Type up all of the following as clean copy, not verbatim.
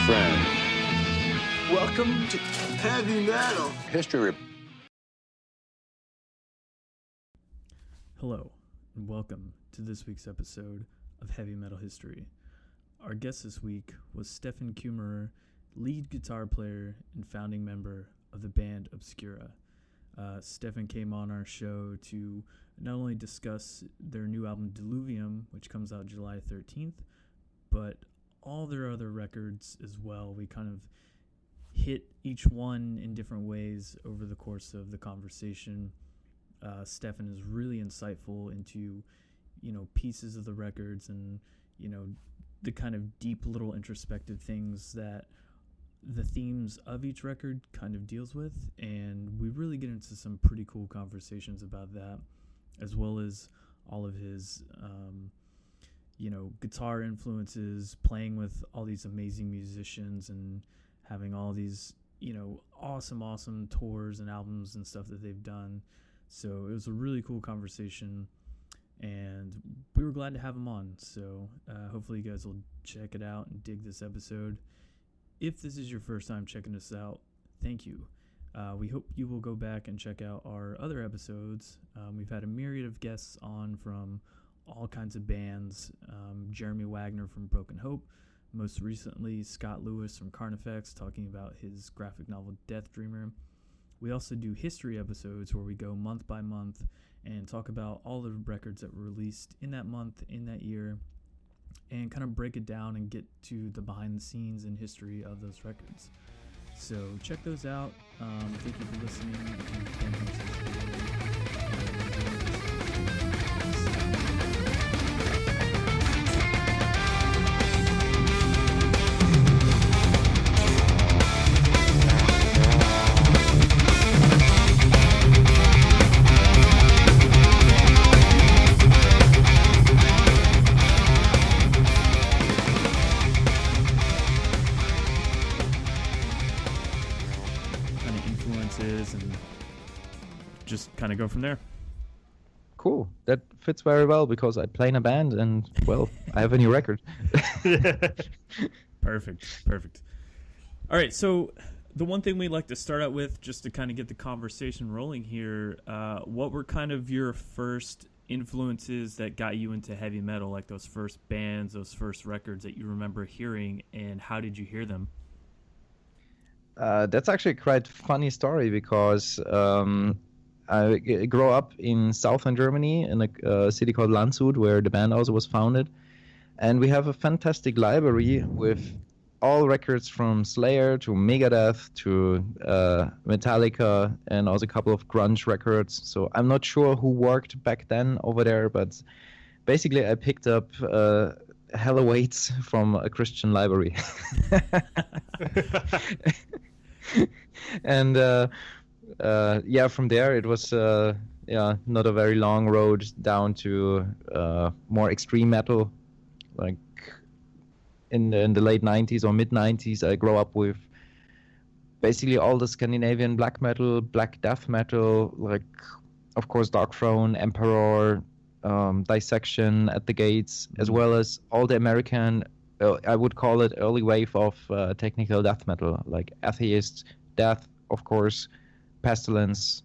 friend. Welcome to Heavy Metal History. Hello, and welcome to this week's episode of Heavy Metal History. Our guest this week was Steffen Kummerer, lead guitar player and founding member of the band Obscura. Steffen came on our show to not only discuss their new album Diluvium, which comes out July 13th, but all their other records as well. We kind of hit each one in different ways over the course of the conversation. Steffen is really insightful into, pieces of the records and, the kind of deep little introspective things that the themes of each record kind of deals with. And we really get into some pretty cool conversations about that, as well as all of his, guitar influences, playing with all these amazing musicians and having all these, awesome tours and albums and stuff that they've done. So it was a really cool conversation, and we were glad to have him on. So hopefully you guys will check it out and dig this episode. If this is your first time checking us out, thank you. We hope you will go back and check out our other episodes. We've had a myriad of guests on from all kinds of bands. Jeremy Wagner from Broken Hope. Most recently, Scott Lewis from Carnifex talking about his graphic novel Death Dreamer. We also do history episodes where we go month by month and talk about all the records that were released in that month, in that year, and kind of break it down and get to the behind the scenes and history of those records. So check those out. Thank you for listening. And just kind of go from there. Cool. That fits very well because I play in a band and, well, I have a new record. Perfect. All right, so the one thing we'd like to start out with, just to kind of get the conversation rolling here, what were kind of your first influences that got you into heavy metal, like those first bands, those first records that you remember hearing, and how did you hear them? That's actually a quite funny story because I grew up in southern Germany in a city called Landshut, where the band also was founded. And we have a fantastic library with all records from Slayer to Megadeth to Metallica, and also a couple of grunge records. So I'm not sure who worked back then over there, but basically I picked up hella weights from a Christian library. And from there it was not a very long road down to more extreme metal. Like in the late 90s or mid 90s, I grew up with basically all the Scandinavian black metal, black death metal, like of course Dark Throne, Emperor, Dissection, At the Gates, as well as all the American, I would call it early wave of technical death metal, like Atheist, Death, of course, Pestilence.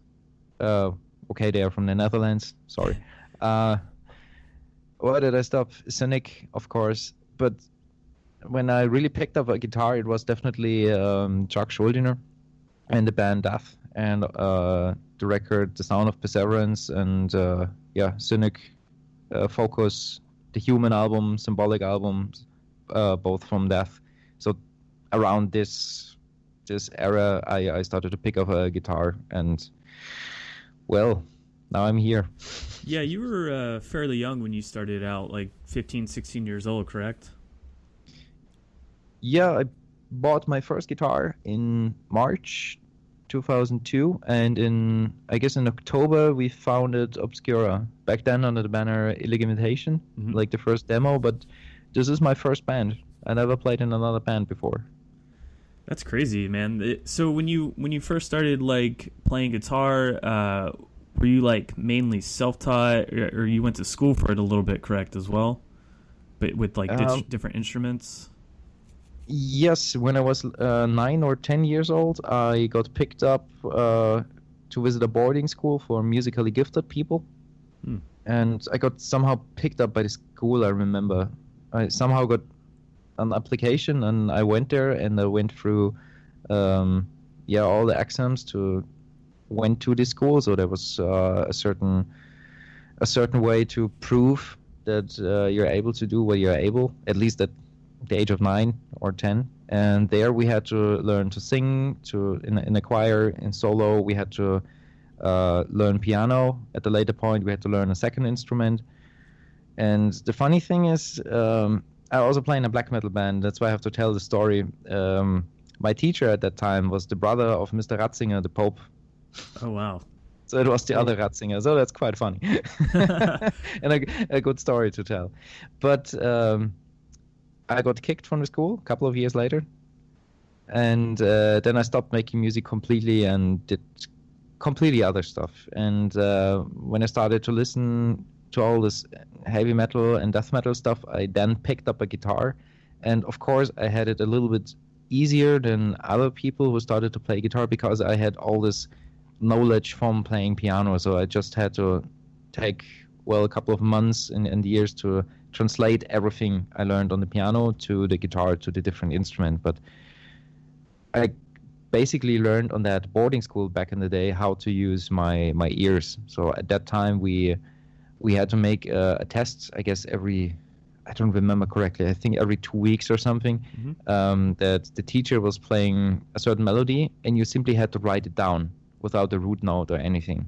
Okay, they are from the Netherlands. Sorry. Why did I stop? Cynic, of course. But when I really picked up a guitar, it was definitely Chuck Schuldiner and the band Death, and the record The Sound of Perseverance, and Cynic, Focus, the Human album, Symbolic albums, both from Death. So around this era, I started to pick up a guitar, and well, now I'm here. Yeah, you were fairly young when you started out, like 15, 16 years old, correct? Yeah, I bought my first guitar in March 2002, and in October we founded Obscura, back then under the banner Illustrious, like the first demo, but this is my first band. I never played in another band before. That's crazy, man. So when you first started like playing guitar, were you like mainly self-taught, or you went to school for it a little bit, correct, as well? But with like different instruments? Yes, when I was 9 or 10 years old, I got picked up to visit a boarding school for musically gifted people. Hmm. And I got somehow picked up by the school, I remember. I somehow got an application, and I went there, and I went through all the exams went to this school. So there was a certain way to prove that you're able to do what you're able, at least at the age of 9 or 10. And there we had to learn to sing in a choir, in solo. We had to learn piano. At the later point, we had to learn a second instrument. And the funny thing is, I also play in a black metal band. That's why I have to tell the story. My teacher at that time was the brother of Mr. Ratzinger, the Pope. Oh, wow. So it was the other Ratzinger. So that's quite funny. And a good story to tell. But I got kicked from the school a couple of years later. And then I stopped making music completely and did completely other stuff. And when I started to listen to all this heavy metal and death metal stuff, I then picked up a guitar. And of course, I had it a little bit easier than other people who started to play guitar because I had all this knowledge from playing piano. So I just had to take, a couple of months and years to translate everything I learned on the piano to the guitar, to the different instrument. But I basically learned on that boarding school back in the day how to use my ears. So at that time we had to make a test, I guess I don't remember correctly, I think every 2 weeks or something, that the teacher was playing a certain melody and you simply had to write it down without the root note or anything.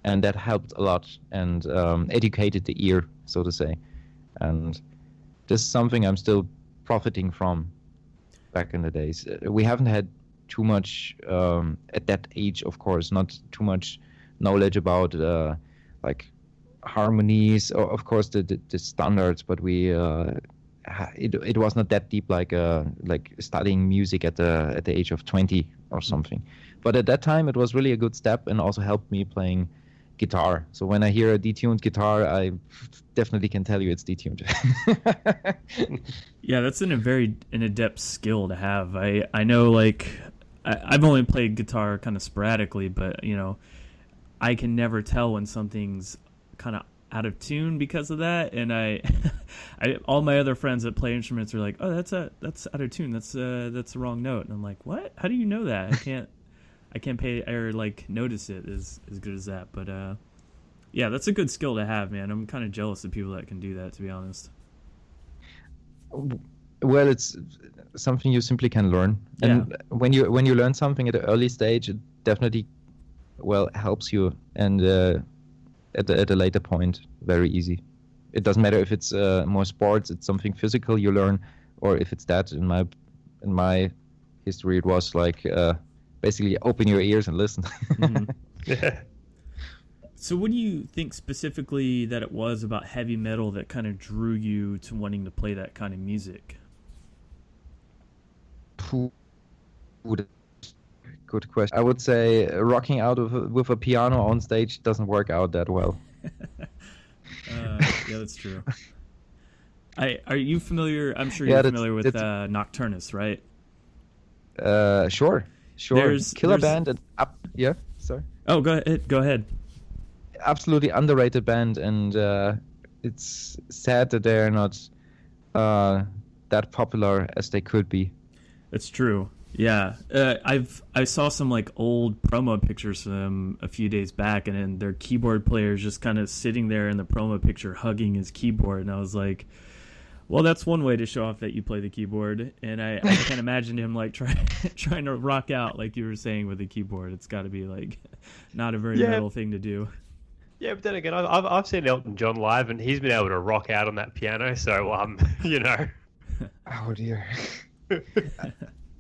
And that helped a lot and educated the ear, so to say. And this is something I'm still profiting from back in the days. We haven't had too much, at that age, of course, not too much knowledge about harmonies, or of course the standards, but it was not that deep like studying music at the age of 20 or something. But at that time it was really a good step and also helped me playing guitar. So when I hear a detuned guitar, I definitely can tell you it's detuned. Yeah, that's an adept skill to have. I know, I've only played guitar kind of sporadically, but I can never tell when something's kind of out of tune because of that. And I all my other friends that play instruments are like, oh, that's out of tune, that's the wrong note. And I'm like, what? How do you know that? I can't pay or notice it as good as that. But yeah, that's a good skill to have, man. I'm kind of jealous of people that can do that, to be honest. Well, it's something you simply can learn. And when you learn something at an early stage, it definitely helps you, and at a later point, very easy. It doesn't matter if it's more sports, it's something physical you learn, or if it's that. In my history, it was basically open your ears and listen. Mm-hmm. Yeah. So what do you think specifically that it was about heavy metal that kind of drew you to wanting to play that kind of music? Good question. I would say rocking out with a piano on stage doesn't work out that well. Yeah, that's true. Are you familiar? I'm sure you're familiar with Nocturnus, right? Sure. Killer band and yeah. Sorry. Oh, go ahead. Absolutely underrated band, and it's sad that they're not that popular as they could be. It's true. Yeah, I saw some old promo pictures from them a few days back, and then their keyboard player is just kind of sitting there in the promo picture hugging his keyboard, and I was like, well, that's one way to show off that you play the keyboard. And I can't imagine him trying to rock out like you were saying with the keyboard. It's got to be not a very metal thing to do. Yeah, but then again, I've seen Elton John live, and he's been able to rock out on that piano. So Oh dear.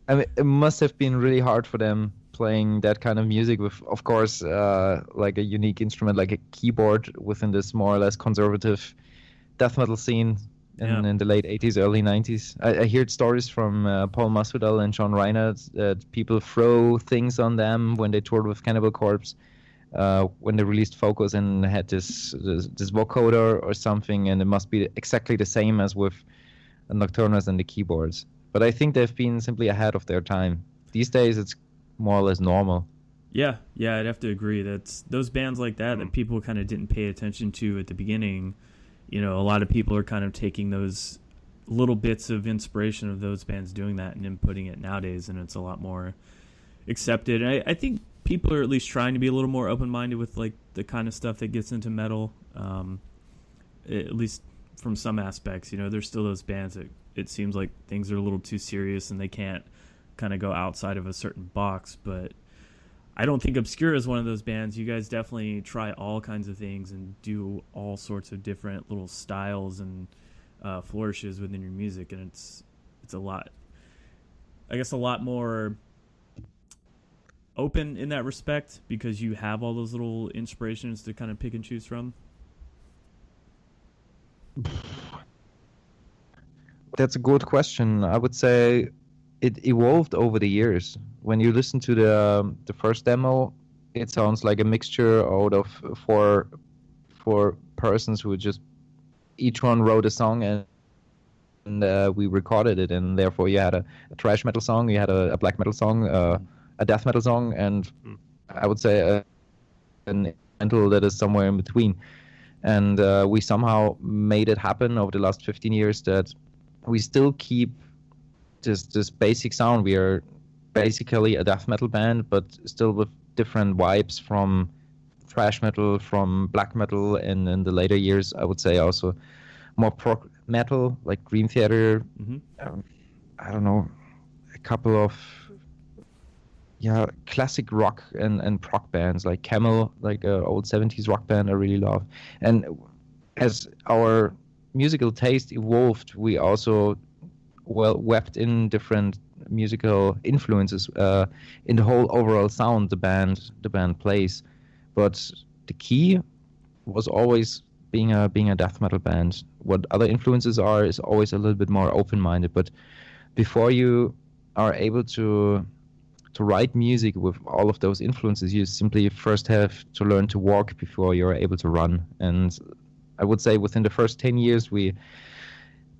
I mean, it must have been really hard for them playing that kind of music with, of course, a unique instrument like a keyboard within this more or less conservative death metal scene in the late 80s, early 90s. I heard stories from Paul Masvidal and John Reinhardt that people throw things on them when they toured with Cannibal Corpse, when they released Focus and had this vocoder or something, and it must be exactly the same as with Nocturnus and the keyboards. But I think they've been simply ahead of their time. These days, it's more or less normal. Yeah, I'd have to agree. That's those bands like that people kind of didn't pay attention to at the beginning. You know, a lot of people are kind of taking those little bits of inspiration of those bands doing that and inputting it nowadays, and it's a lot more accepted. And I think people are at least trying to be a little more open-minded with like the kind of stuff that gets into metal, at least from some aspects. You know, there's still those bands that it seems like things are a little too serious and they can't kind of go outside of a certain box, but I don't think Obscura is one of those bands. You guys definitely try all kinds of things and do all sorts of different little styles and flourishes within your music, and it's a lot, I guess, a lot more open in that respect because you have all those little inspirations to kind of pick and choose from. That's a good question. I would say it evolved over the years. When you listen to the first demo, it sounds like a mixture out of four persons who just each one wrote a song and we recorded it, and therefore you had a thrash metal song, you had a black metal song, a death metal song, and I would say an instrumental that is somewhere in between. And we somehow made it happen over the last 15 years that we still keep this basic sound. We are basically a death metal band, but still with different vibes from thrash metal, from black metal, and in the later years, I would say also more prog metal, like Dream Theater. I don't know, a couple of classic rock and prog bands like Camel, like an old 70s rock band I really love. And as our musical taste evolved, we also wept in different musical influences in the whole overall sound the band plays. But the key was always being a death metal band. What other influences are is always a little bit more open-minded. But before you are able to write music with all of those influences, you simply first have to learn to walk before you're able to run. And I would say within the first 10 years, we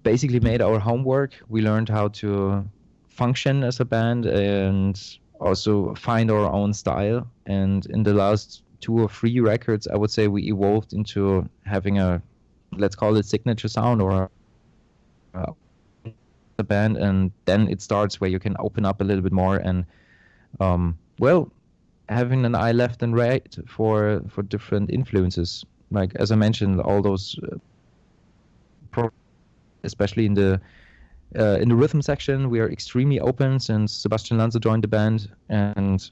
basically made our homework. We learned how to function as a band and also find our own style. And in the last 2 or 3 records, I would say we evolved into having a, let's call it, signature sound or a band. And then it starts where you can open up a little bit more and having an eye left and right for different influences. Like, as I mentioned, all those, especially in the rhythm section, we are extremely open since Sebastian Lanza joined the band, and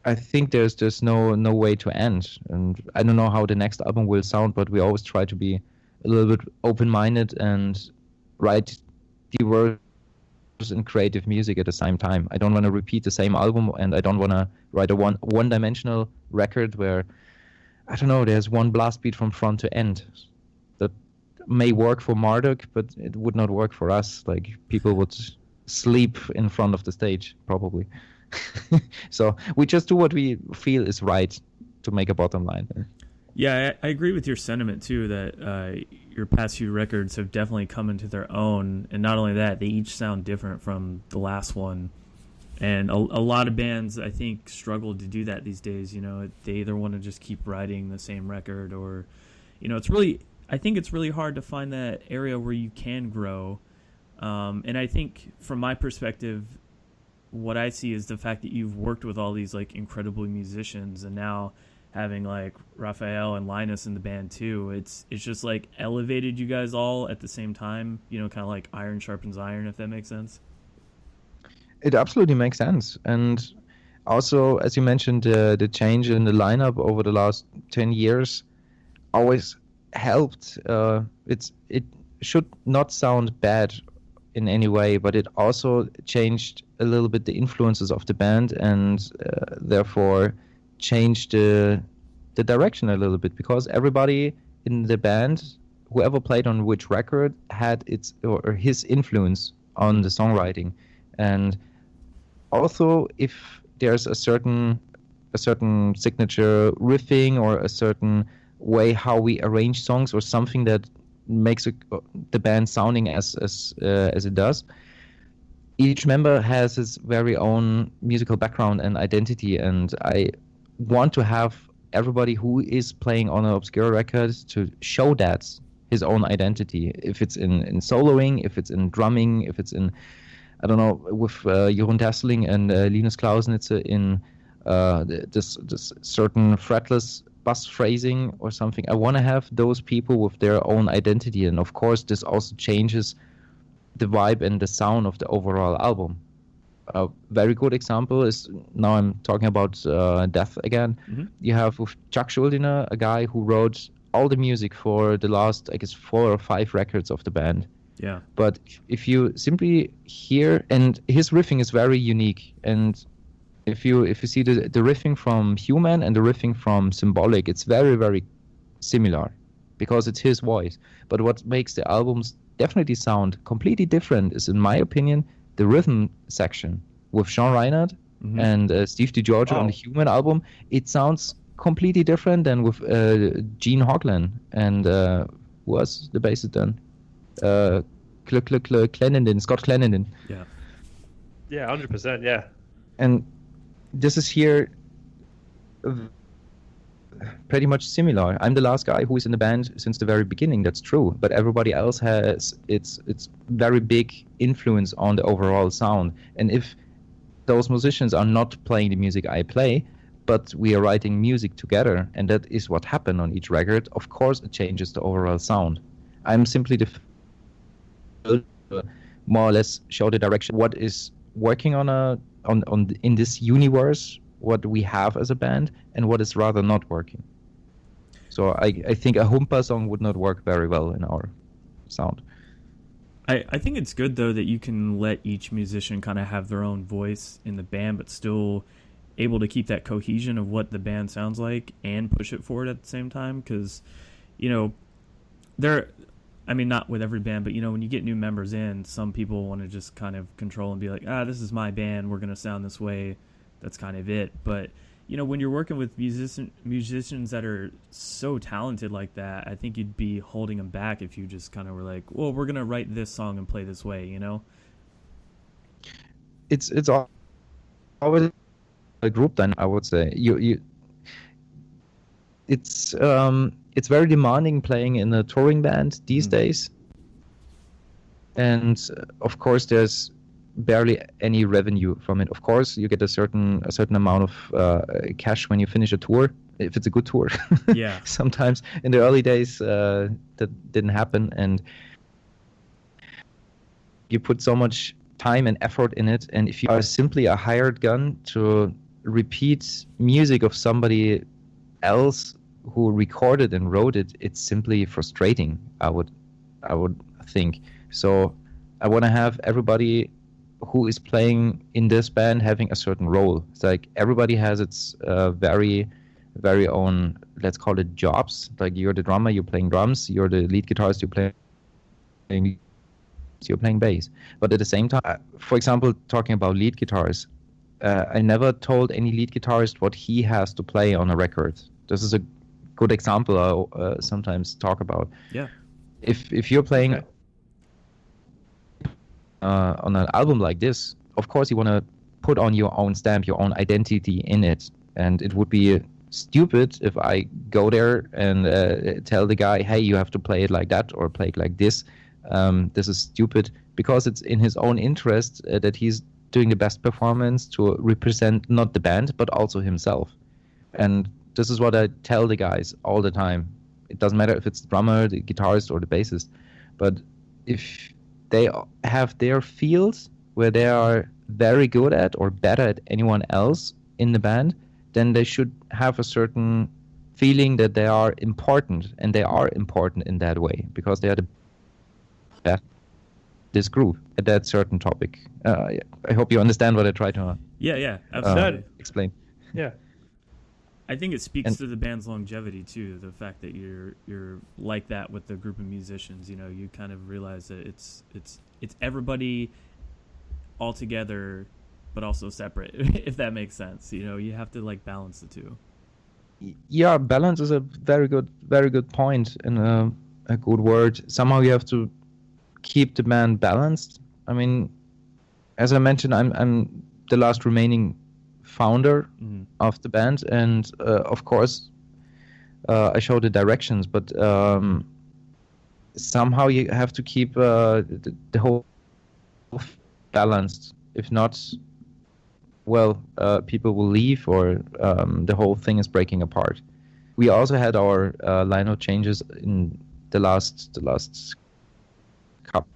I think there's no way to end. And I don't know how the next album will sound, but we always try to be a little bit open-minded and write diverse and creative music at the same time. I don't want to repeat the same album, and I don't want to write a one-dimensional record where, I don't know, there's one blast beat from front to end. That may work for Marduk, but it would not work for us. Like, people would sleep in front of the stage, probably. So we just do what we feel is right to make a bottom line. Yeah, I agree with your sentiment, too, that your past few records have definitely come into their own. And not only that, they each sound different from the last one. And a lot of bands, I think, struggle to do that these days. You know, they either want to just keep writing the same record or, you know, I think it's really hard to find that area where you can grow. And I think from my perspective, what I see is the fact that you've worked with all these like incredible musicians, and now having like Raphael and Linus in the band too, it's just like elevated you guys all at the same time, you know, kind of like iron sharpens iron, if that makes sense. It absolutely makes sense. And also, as you mentioned, the change in the lineup over the last 10 years always helped. It should not sound bad in any way, but it also changed a little bit the influences of the band, and therefore changed the direction a little bit, because everybody in the band, whoever played on which record, had its or his influence on the songwriting. And also, if there's a certain signature riffing or a certain way how we arrange songs or something that makes the band sounding as it does, each member has his very own musical background and identity, and I want to have everybody who is playing on an Obscura record to show that his own identity. If it's in soloing, if it's in drumming, if it's in, I don't know, with Jeroen Dasseling and Linus Clausnitzer in this certain fretless bass phrasing or something. I want to have those people with their own identity, and of course this also changes the vibe and the sound of the overall album. A very good example is, now I'm talking about Death again. Mm-hmm. You have with Chuck Schuldiner, a guy who wrote all the music for the last, I guess, 4 or 5 records of the band. Yeah. But if you simply hear, and his riffing is very unique, and if you see the riffing from Human and the riffing from Symbolic, it's very, very similar because it's his voice. But what makes the albums definitely sound completely different is, in my opinion, the rhythm section with Sean Reinhardt and Steve DiGiorgio on the Human album. It sounds completely different than with Gene Hoglan and who was the bassist then? Clenenden, Scott Clenenden. Yeah. Yeah, 100%. Yeah. And this is here pretty much similar. I'm the last guy who is in the band since the very beginning, that's true, but everybody else has its very big influence on the overall sound. And if those musicians are not playing the music I play, but we are writing music together, and that is what happened on each record, of course it changes the overall sound. I'm simply more or less show the direction, what is working on in this universe, what we have as a band, and what is rather not working. So I think a Humpa song would not work very well in our sound. I think it's good, though, that you can let each musician kind of have their own voice in the band, but still able to keep that cohesion of what the band sounds like and push it forward at the same time. Because, you know, not with every band, but, you know, when you get new members in, some people want to just kind of control and be like, this is my band, we're going to sound this way. That's kind of it. But, you know, when you're working with musicians that are so talented like that, I think you'd be holding them back if you just kind of were like, well, we're going to write this song and play this way, you know? It's always a group then, I would say. It's very demanding playing in a touring band these days. And of course there's barely any revenue from it. Of course, you get a certain amount of cash when you finish a tour, if it's a good tour. Yeah. Sometimes in the early days that didn't happen, and you put so much time and effort in it, and if you are simply a hired gun to repeat music of somebody else who recorded and wrote it, it's simply frustrating, I would think. So I want to have everybody who is playing in this band having a certain role. It's like everybody has its very, very own, let's call it jobs. Like you're the drummer, you're playing drums. You're the lead guitarist, you're playing bass. But at the same time, for example, talking about lead guitars, I never told any lead guitarist what he has to play on a record. This is a good example I sometimes talk about. Yeah. If you're playing on an album like this, of course you want to put on your own stamp, your own identity in it. And it would be stupid if I go there and tell the guy, hey, you have to play it like that or play it like this. This is stupid, because it's in his own interest that he's doing the best performance to represent not the band, but also himself. And this is what I tell the guys all the time. It doesn't matter if it's the drummer, the guitarist, or the bassist. But if they have their fields where they are very good at or better at anyone else in the band, then they should have a certain feeling that they are important, and they are important in that way because they are the best this group at that certain topic. I hope you understand what I try to absolutely explain. Yeah. I think it speaks to the band's longevity too. The fact that you're like that with the group of musicians, you know, you kind of realize that it's everybody all together, but also separate. If that makes sense, you know, you have to like balance the two. Yeah, balance is a very good point and a good word. Somehow you have to keep the band balanced. I mean, as I mentioned, I'm the last remaining founder of the band, and of course, I show the directions, but somehow you have to keep the whole balanced. If not, well, people will leave, or the whole thing is breaking apart. We also had our lineup changes in the last couple.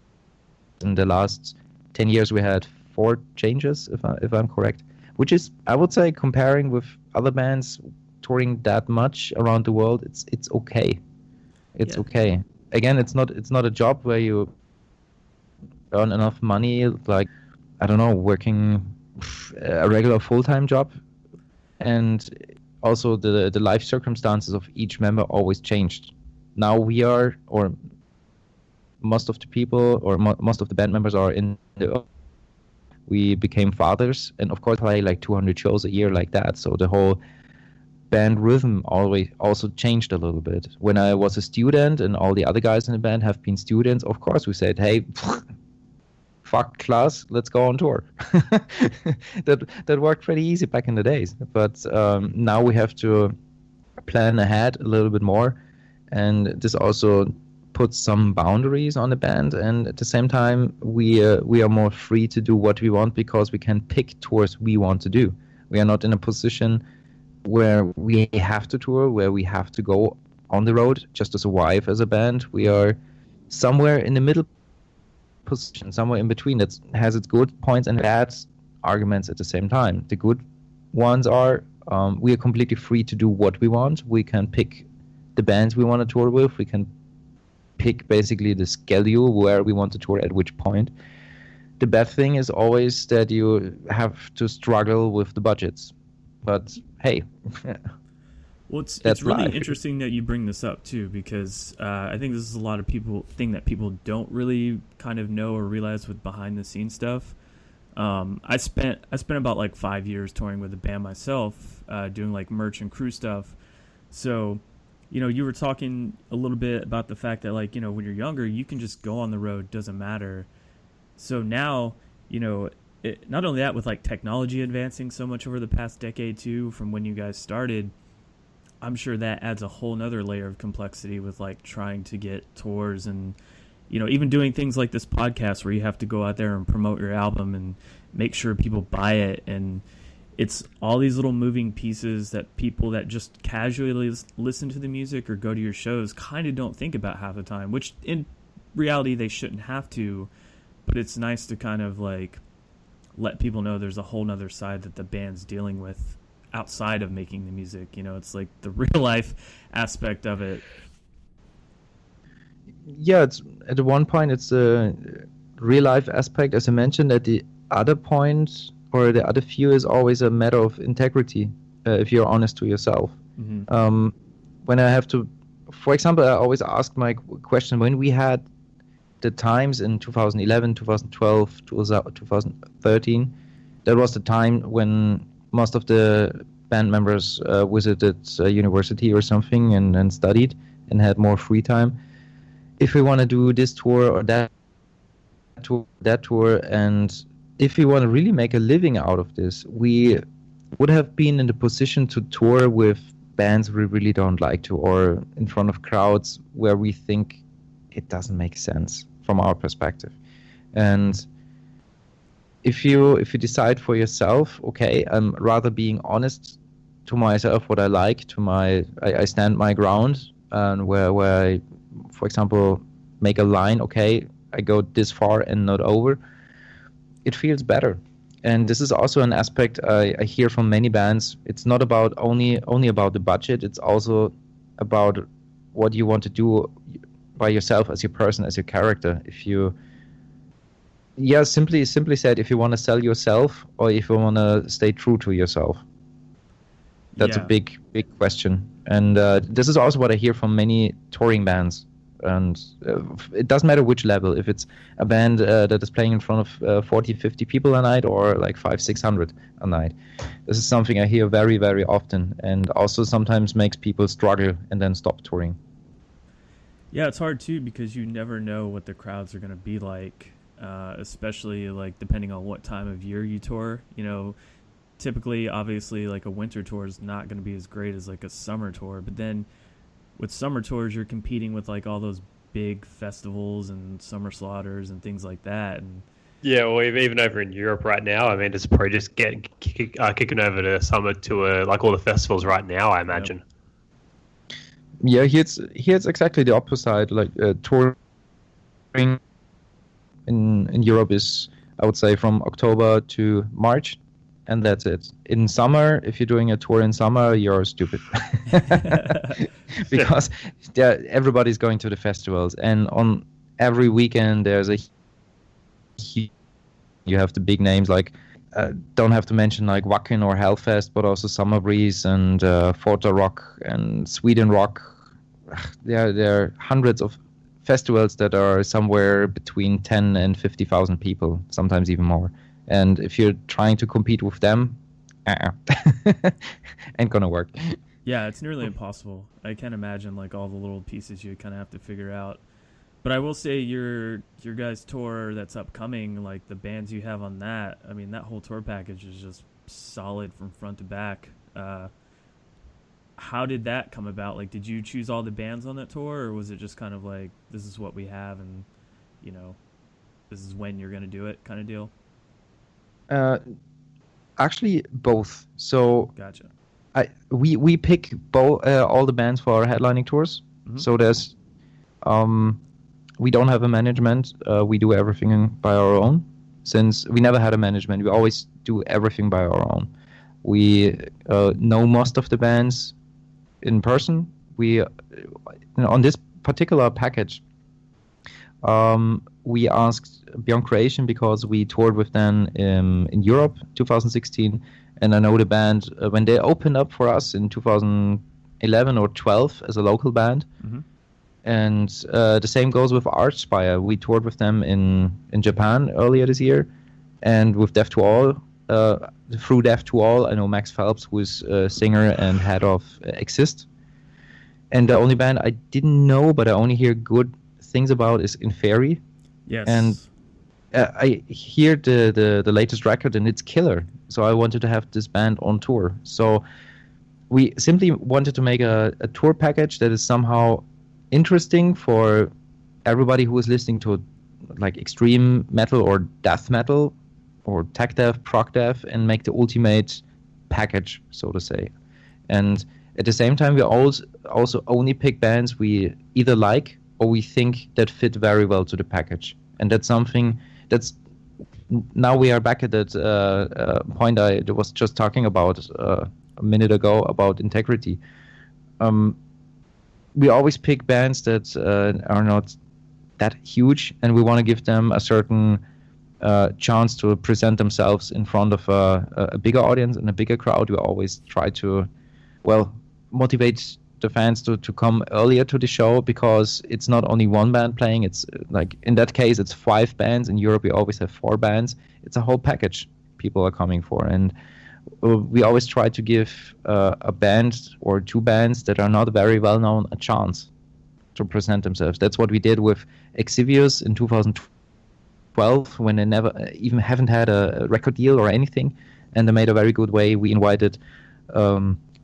In the last 10 years, we had 4 changes, if I'm correct. Which is, I would say, comparing with other bands touring that much around the world, it's okay. It's okay. Again, it's not a job where you earn enough money, like, I don't know, working a regular full-time job. And also the life circumstances of each member always changed. Now we are, or most of the people, or most of the band members are in the... We became fathers, and of course play like 200 shows a year like that. So the whole band rhythm always also changed a little bit. When I was a student and all the other guys in the band have been students, of course we said, hey, fuck class, let's go on tour. That worked pretty easy back in the days. But now we have to plan ahead a little bit more, and this also puts some boundaries on the band, and at the same time we are more free to do what we want, because we can pick tours we want to do. We are not in a position where we have to tour, where we have to go on the road just to survive as a band. We are somewhere in the middle position, somewhere in between, that has its good points and bad arguments at the same time. The good ones are we are completely free to do what we want. We can pick the bands we want to tour with. We can pick basically the schedule where we want to tour at which point. The bad thing is always that you have to struggle with the budgets. But hey, well, it's really interesting that you bring this up too, because I think this is a lot of thing that people don't really kind of know or realize with behind the scenes stuff. I spent about like 5 years touring with a band myself, doing like merch and crew stuff. So, you know, you were talking a little bit about the fact that, like, you know, when you're younger, you can just go on the road, doesn't matter. So now, you know, not only that, with like technology advancing so much over the past decade too, from when you guys started, I'm sure that adds a whole nother layer of complexity with like trying to get tours and, you know, even doing things like this podcast where you have to go out there and promote your album and make sure people buy it. And it's all these little moving pieces that people that just casually listen to the music or go to your shows kind of don't think about half the time, which in reality they shouldn't have to, but it's nice to kind of like let people know there's a whole nother side that the band's dealing with outside of making the music. You know, it's like the real life aspect of it. Yeah, it's at one point it's a real life aspect, as I mentioned. At the other point, or the other view, is always a matter of integrity, if you're honest to yourself. Mm-hmm. When I have to, for example, I always ask my question, when we had the times in 2011, 2012, 2013, that was the time when most of the band members visited university or something and studied and had more free time. If we want to do this tour or that tour, and if we want to really make a living out of this, we would have been in the position to tour with bands we really don't like to, or in front of crowds where we think it doesn't make sense from our perspective. And if you decide for yourself, okay, I'm rather being honest to myself what I like, I stand my ground, and where I, for example, make a line, okay, I go this far and not over, it feels better. And this is also an aspect I hear from many bands. It's not about only about the budget. It's also about what you want to do by yourself as your person, as your character. If you, simply said, if you want to sell yourself or if you want to stay true to yourself. That's a big question. And this is also what I hear from many touring bands. And it doesn't matter which level, if it's a band that is playing in front of 40, 50 people a night, or like 500-600 a night. This is something I hear very, very often, and also sometimes makes people struggle and then stop touring. Yeah, it's hard too, because you never know what the crowds are going to be like. especially like depending on what time of year you tour. You know, typically, obviously, like a winter tour is not going to be as great as like a summer tour. But then with summer tours, you're competing with like all those big festivals and summer slaughters and things like that. And Yeah, well, even over in Europe right now, I mean, it's probably just kicking over to summer to like all the festivals right now, I imagine. Yeah, here's exactly the opposite. Like touring in Europe is, I would say, from October to March, and that's it. In summer, if you're doing a tour in summer, you're stupid. Because everybody's going to the festivals, and on every weekend there's you have the big names like don't have to mention like Wacken or Hellfest, but also Summer Breeze and Forta Rock and Sweden Rock. There are hundreds of festivals that are somewhere between 10 and 50,000 people, sometimes even more. And if you're trying to compete with them, ain't gonna work. Yeah, it's nearly impossible. I can't imagine like all the little pieces you kind of have to figure out. But I will say your guys' tour that's upcoming, like the bands you have on that, I mean, that whole tour package is just solid from front to back. How did that come about? Like, did you choose all the bands on that tour, or was it just kind of like, this is what we have and, you know, this is when you're going to do it kind of deal? Actually, both. So Gotcha. We pick all the bands for our headlining tours. Mm-hmm. So there's we don't have a management. We do everything by our own. Since we never had a management, we always do everything by our own. We know most of the bands in person. We on this particular package, we asked Beyond Creation because we toured with them in Europe 2016, and I know the band when they opened up for us in 2011 or 12 as a local band. Mm-hmm. And the same goes with Archspire. We toured with them in Japan earlier this year, and with Deaf to All, through Deaf to All, I know Max Phelps, who is a singer and head of Exist. And the only band I didn't know, but I only hear good things about, is Inferi. Yes. And I hear the latest record, and it's killer. So I wanted to have this band on tour. So we simply wanted to make a tour package that is somehow interesting for everybody who is listening to like extreme metal or death metal or tech death, prog death, and make the ultimate package, so to say. And at the same time, we also only pick bands we either like or we think that fit very well to the package. And that's something that's now we are back at that point I was just talking about a minute ago about integrity. We always pick bands that are not that huge, and we want to give them a certain chance to present themselves in front of a bigger audience and a bigger crowd. We always try to, motivate the fans to come earlier to the show, because it's not only one band playing. It's like, in that case, it's 5 bands. In Europe, we always have 4 bands. It's a whole package people are coming for. And we always try to give a band or 2 bands that are not very well known a chance to present themselves. That's what we did with Exvius in 2012, when they never even haven't had a record deal or anything, and they made a very good way. We invited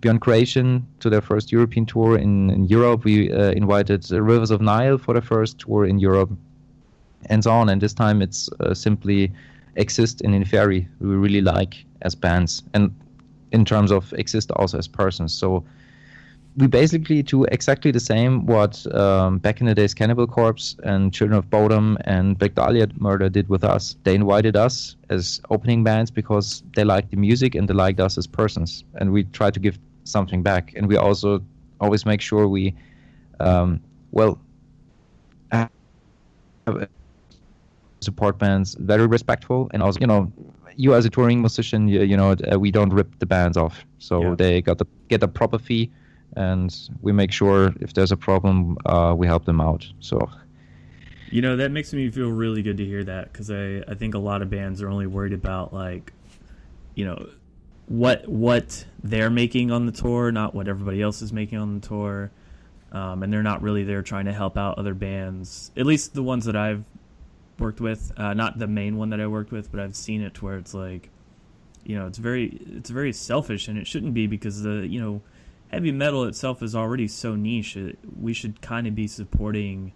Beyond Creation to their first European tour in Europe. We invited Rivers of Nile for the first tour in Europe, and so on. And this time it's simply Exist and Inferi, who we really like as bands, and in terms of Exist also as persons. So we basically do exactly the same what back in the days Cannibal Corpse and Children of Bodom and Black Dahlia Murder did with us. They invited us as opening bands because they liked the music and they liked us as persons, and we try to give something back. And we also always make sure we support bands very respectful, and also, you as a touring musician, we don't rip the bands off, so they get a proper fee, and we make sure if there's a problem, we help them out. So that makes me feel really good to hear that, because I think a lot of bands are only worried about what they're making on the tour, not what everybody else is making on the tour, and they're not really there trying to help out other bands, at least the ones that I've worked with, not the main one that I worked with, but I've seen it to where it's like, it's very selfish, and it shouldn't be, because the heavy metal itself is already so niche. We should kind of be supporting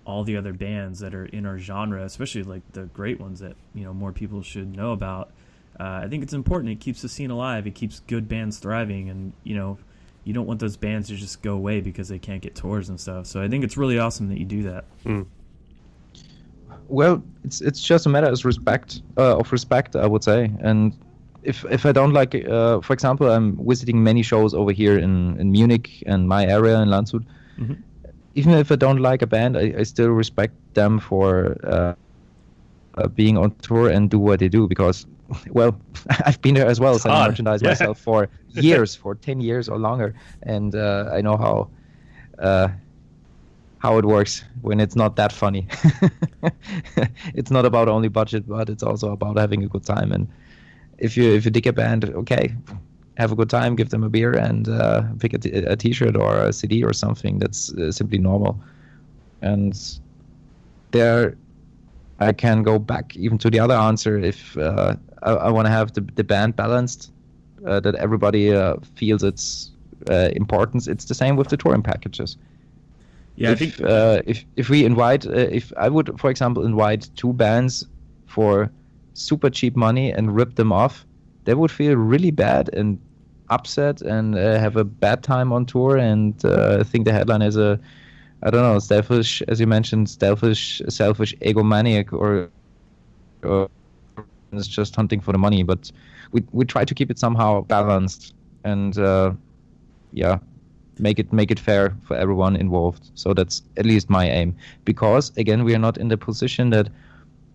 all the other bands that are in our genre, especially like the great ones that more people should know about. I think it's important. It keeps the scene alive. It keeps good bands thriving, and you don't want those bands to just go away because they can't get tours and stuff. So I think it's really awesome that you do that. Well, it's just a matter of respect, I would say. And if I don't like, for example, I'm visiting many shows over here in Munich and my area in Landshut. Mm-hmm. Even if I don't like a band, I still respect them for being on tour and do what they do, because, well, I've been there as well, selling merchandise myself for years, for 10 years or longer, and I know how it works when it's not that funny. It's not about only budget, but it's also about having a good time. And if you dig a band, okay, have a good time, give them a beer, and pick a t-shirt or a CD or something. That's simply normal. And there I can go back even to the other answer. If I want to have the band balanced, that everybody feels its importance. It's the same with the touring packages. Yeah, if we invite, if I would, for example, invite two bands for super cheap money and rip them off, they would feel really bad and upset and have a bad time on tour, and think the headline is selfish, as you mentioned, selfish, egomaniac, or it's just hunting for the money. But we try to keep it somehow balanced, and make it fair for everyone involved. So that's at least my aim, because again, we are not in the position that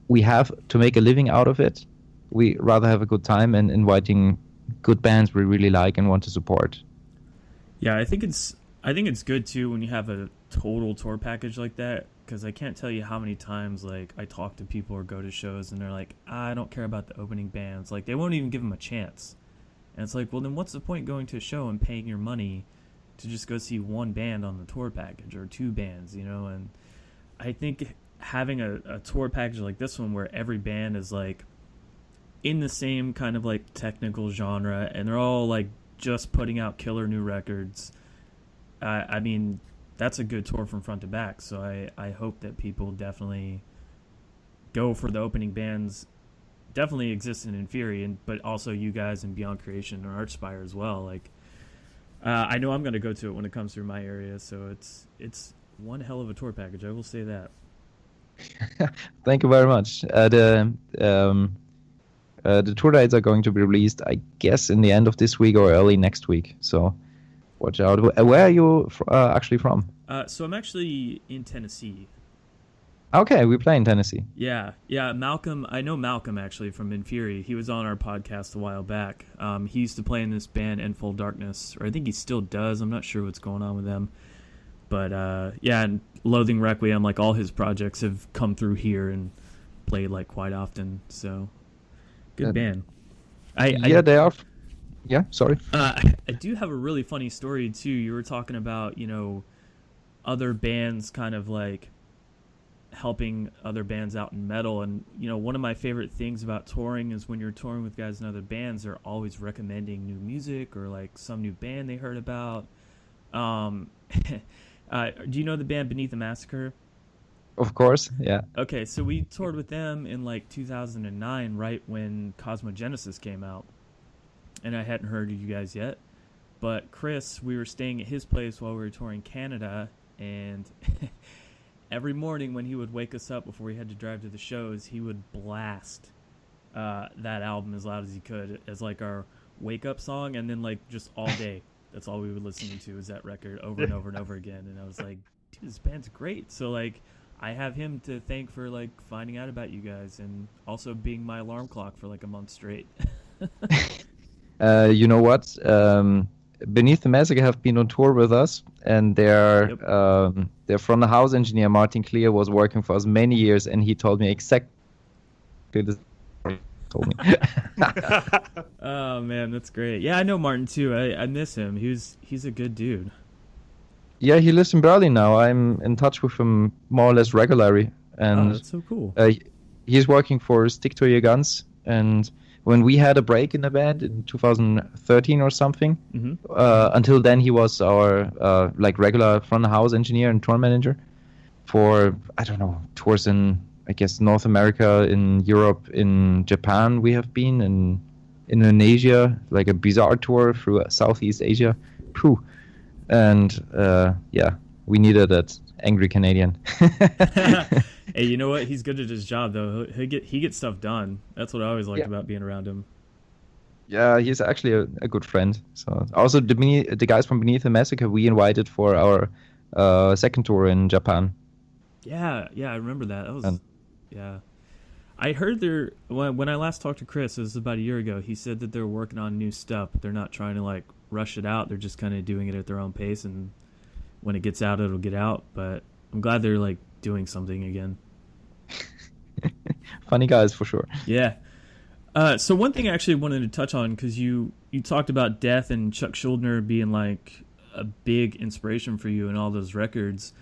we have to make a living out of it. We rather have a good time and inviting good bands we really like and want to support. Yeah, I think it's good too when you have a total tour package like that, because I can't tell you how many times like I talk to people or go to shows and they're like, I don't care about the opening bands. Like, they won't even give them a chance. And it's like, well, then what's the point going to a show and paying your money to just go see one band on the tour package, or two bands, And I think having a tour package like this one, where every band is like in the same kind of like technical genre, and they're all like just putting out killer new records, I mean, that's a good tour from front to back. So I hope that people definitely go for the opening bands. Definitely exist in Inferi, but also you guys in Beyond Creation or Archspire as well. Like, I know I'm going to go to it when it comes through my area, so it's one hell of a tour package. I will say that. Thank you very much. The tour dates are going to be released, I guess, in the end of this week or early next week. So watch out. Where are you actually from? So I'm actually in Tennessee. Okay, we play in Tennessee. Yeah. Malcolm, I know Malcolm actually from Inferi. He was on our podcast a while back. He used to play in this band, Endful Darkness, or I think he still does. I'm not sure what's going on with them. But and Loathing Requiem, like all his projects have come through here and played like quite often. So good band. They are. Yeah, sorry. I do have a really funny story too. You were talking about other bands kind of like helping other bands out in metal, and one of my favorite things about touring is when you're touring with guys in other bands, they're always recommending new music or like some new band they heard about. Do you know the band Beneath the Massacre? Of course, yeah. Okay, so we toured with them in like 2009, right when Cosmogenesis came out, and I hadn't heard of you guys yet. But Chris, we were staying at his place while we were touring Canada, and every morning when he would wake us up before we had to drive to the shows, he would blast that album as loud as he could as like our wake-up song, and then like just all day, that's all we were listening to is that record over and over and over again. And I was like, dude, this band's great. So like, I have him to thank for like finding out about you guys and also being my alarm clock for like a month straight. You know what? Beneath the Massacre have been on tour with us, and their front of house engineer Martin Clear was working for us many years, and he told me exactly this. Told me. Oh man, that's great. Yeah, I know Martin too. I miss him. He's a good dude. Yeah, he lives in Berlin now. I'm in touch with him more or less regularly. and that's so cool. He's working for Stick to Your Guns. And when we had a break in the band in 2013 or something, until then he was our regular front of house engineer and tour manager for, I don't know, tours in, I guess, North America, in Europe, in Japan we have been, in Indonesia, like a bizarre tour through Southeast Asia. Phew. And we needed that angry Canadian. Hey, you know what? He's good at his job, though. He gets stuff done. That's what I always liked about being around him. Yeah, he's actually a good friend. So also the guys from Beneath the Massacre we invited for our second tour in Japan. Yeah, I remember that. That was I heard when I last talked to Chris, it was about a year ago. He said that they're working on new stuff. They're not trying to rush it out. They're just kind of doing it at their own pace, and when it gets out, it'll get out. But I'm glad they're doing something again. Funny guys for sure. Yeah. So one thing I actually wanted to touch on, because you talked about Death and Chuck Schuldiner being a big inspiration for you in all those records.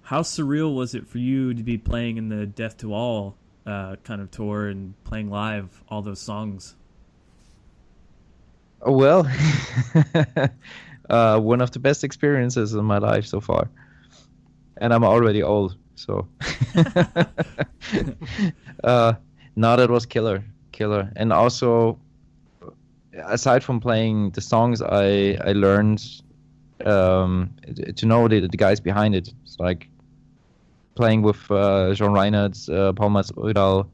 How surreal was it for you to be playing in the Death to All kind of tour and playing live all those songs? Well, one of the best experiences in my life so far. And I'm already old, so. No, that was killer. And also, aside from playing the songs, I learned to know the guys behind it. It's like playing with John Reinhardt, Paul Masvidal,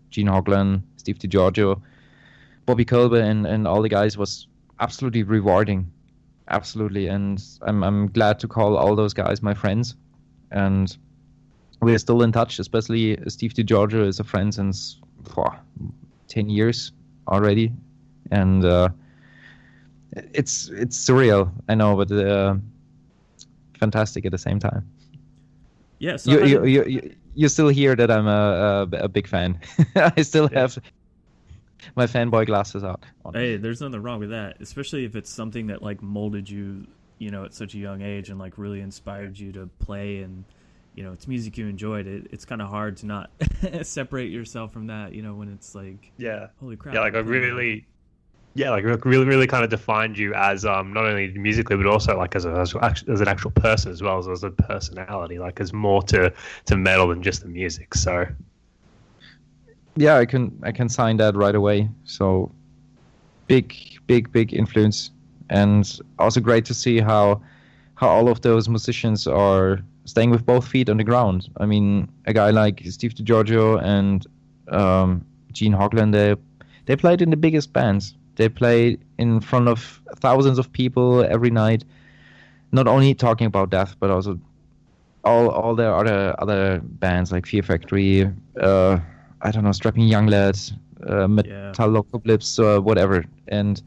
Gene Hoglan, Steve DiGiorgio, Bobby Kolbe, and all the guys was absolutely rewarding. Absolutely. And I'm glad to call all those guys my friends. And we're still in touch, especially Steve DiGiorgio is a friend since 10 years already. And it's surreal, I know, but fantastic at the same time. Yeah, so you still hear that I'm a big fan. I still have my fanboy glasses out. Hey, there's nothing wrong with that, especially if it's something that molded you, at such a young age and really inspired you to play, and it's music you enjoyed. It's kind of hard to not separate yourself from that, when it's holy crap. Yeah, really kind of defined you as not only musically but also as an actual person as well as a personality. There's more to metal than just the music. So yeah, I can sign that right away. So big influence, and also great to see how all of those musicians are staying with both feet on the ground. I mean, a guy like Steve DiGiorgio and Gene Hoglan, they played in the biggest bands. They play in front of thousands of people every night, not only talking about Death, but also all their other bands like Fear Factory, I don't know, Strapping Young Lads, Metalocalypse, whatever. And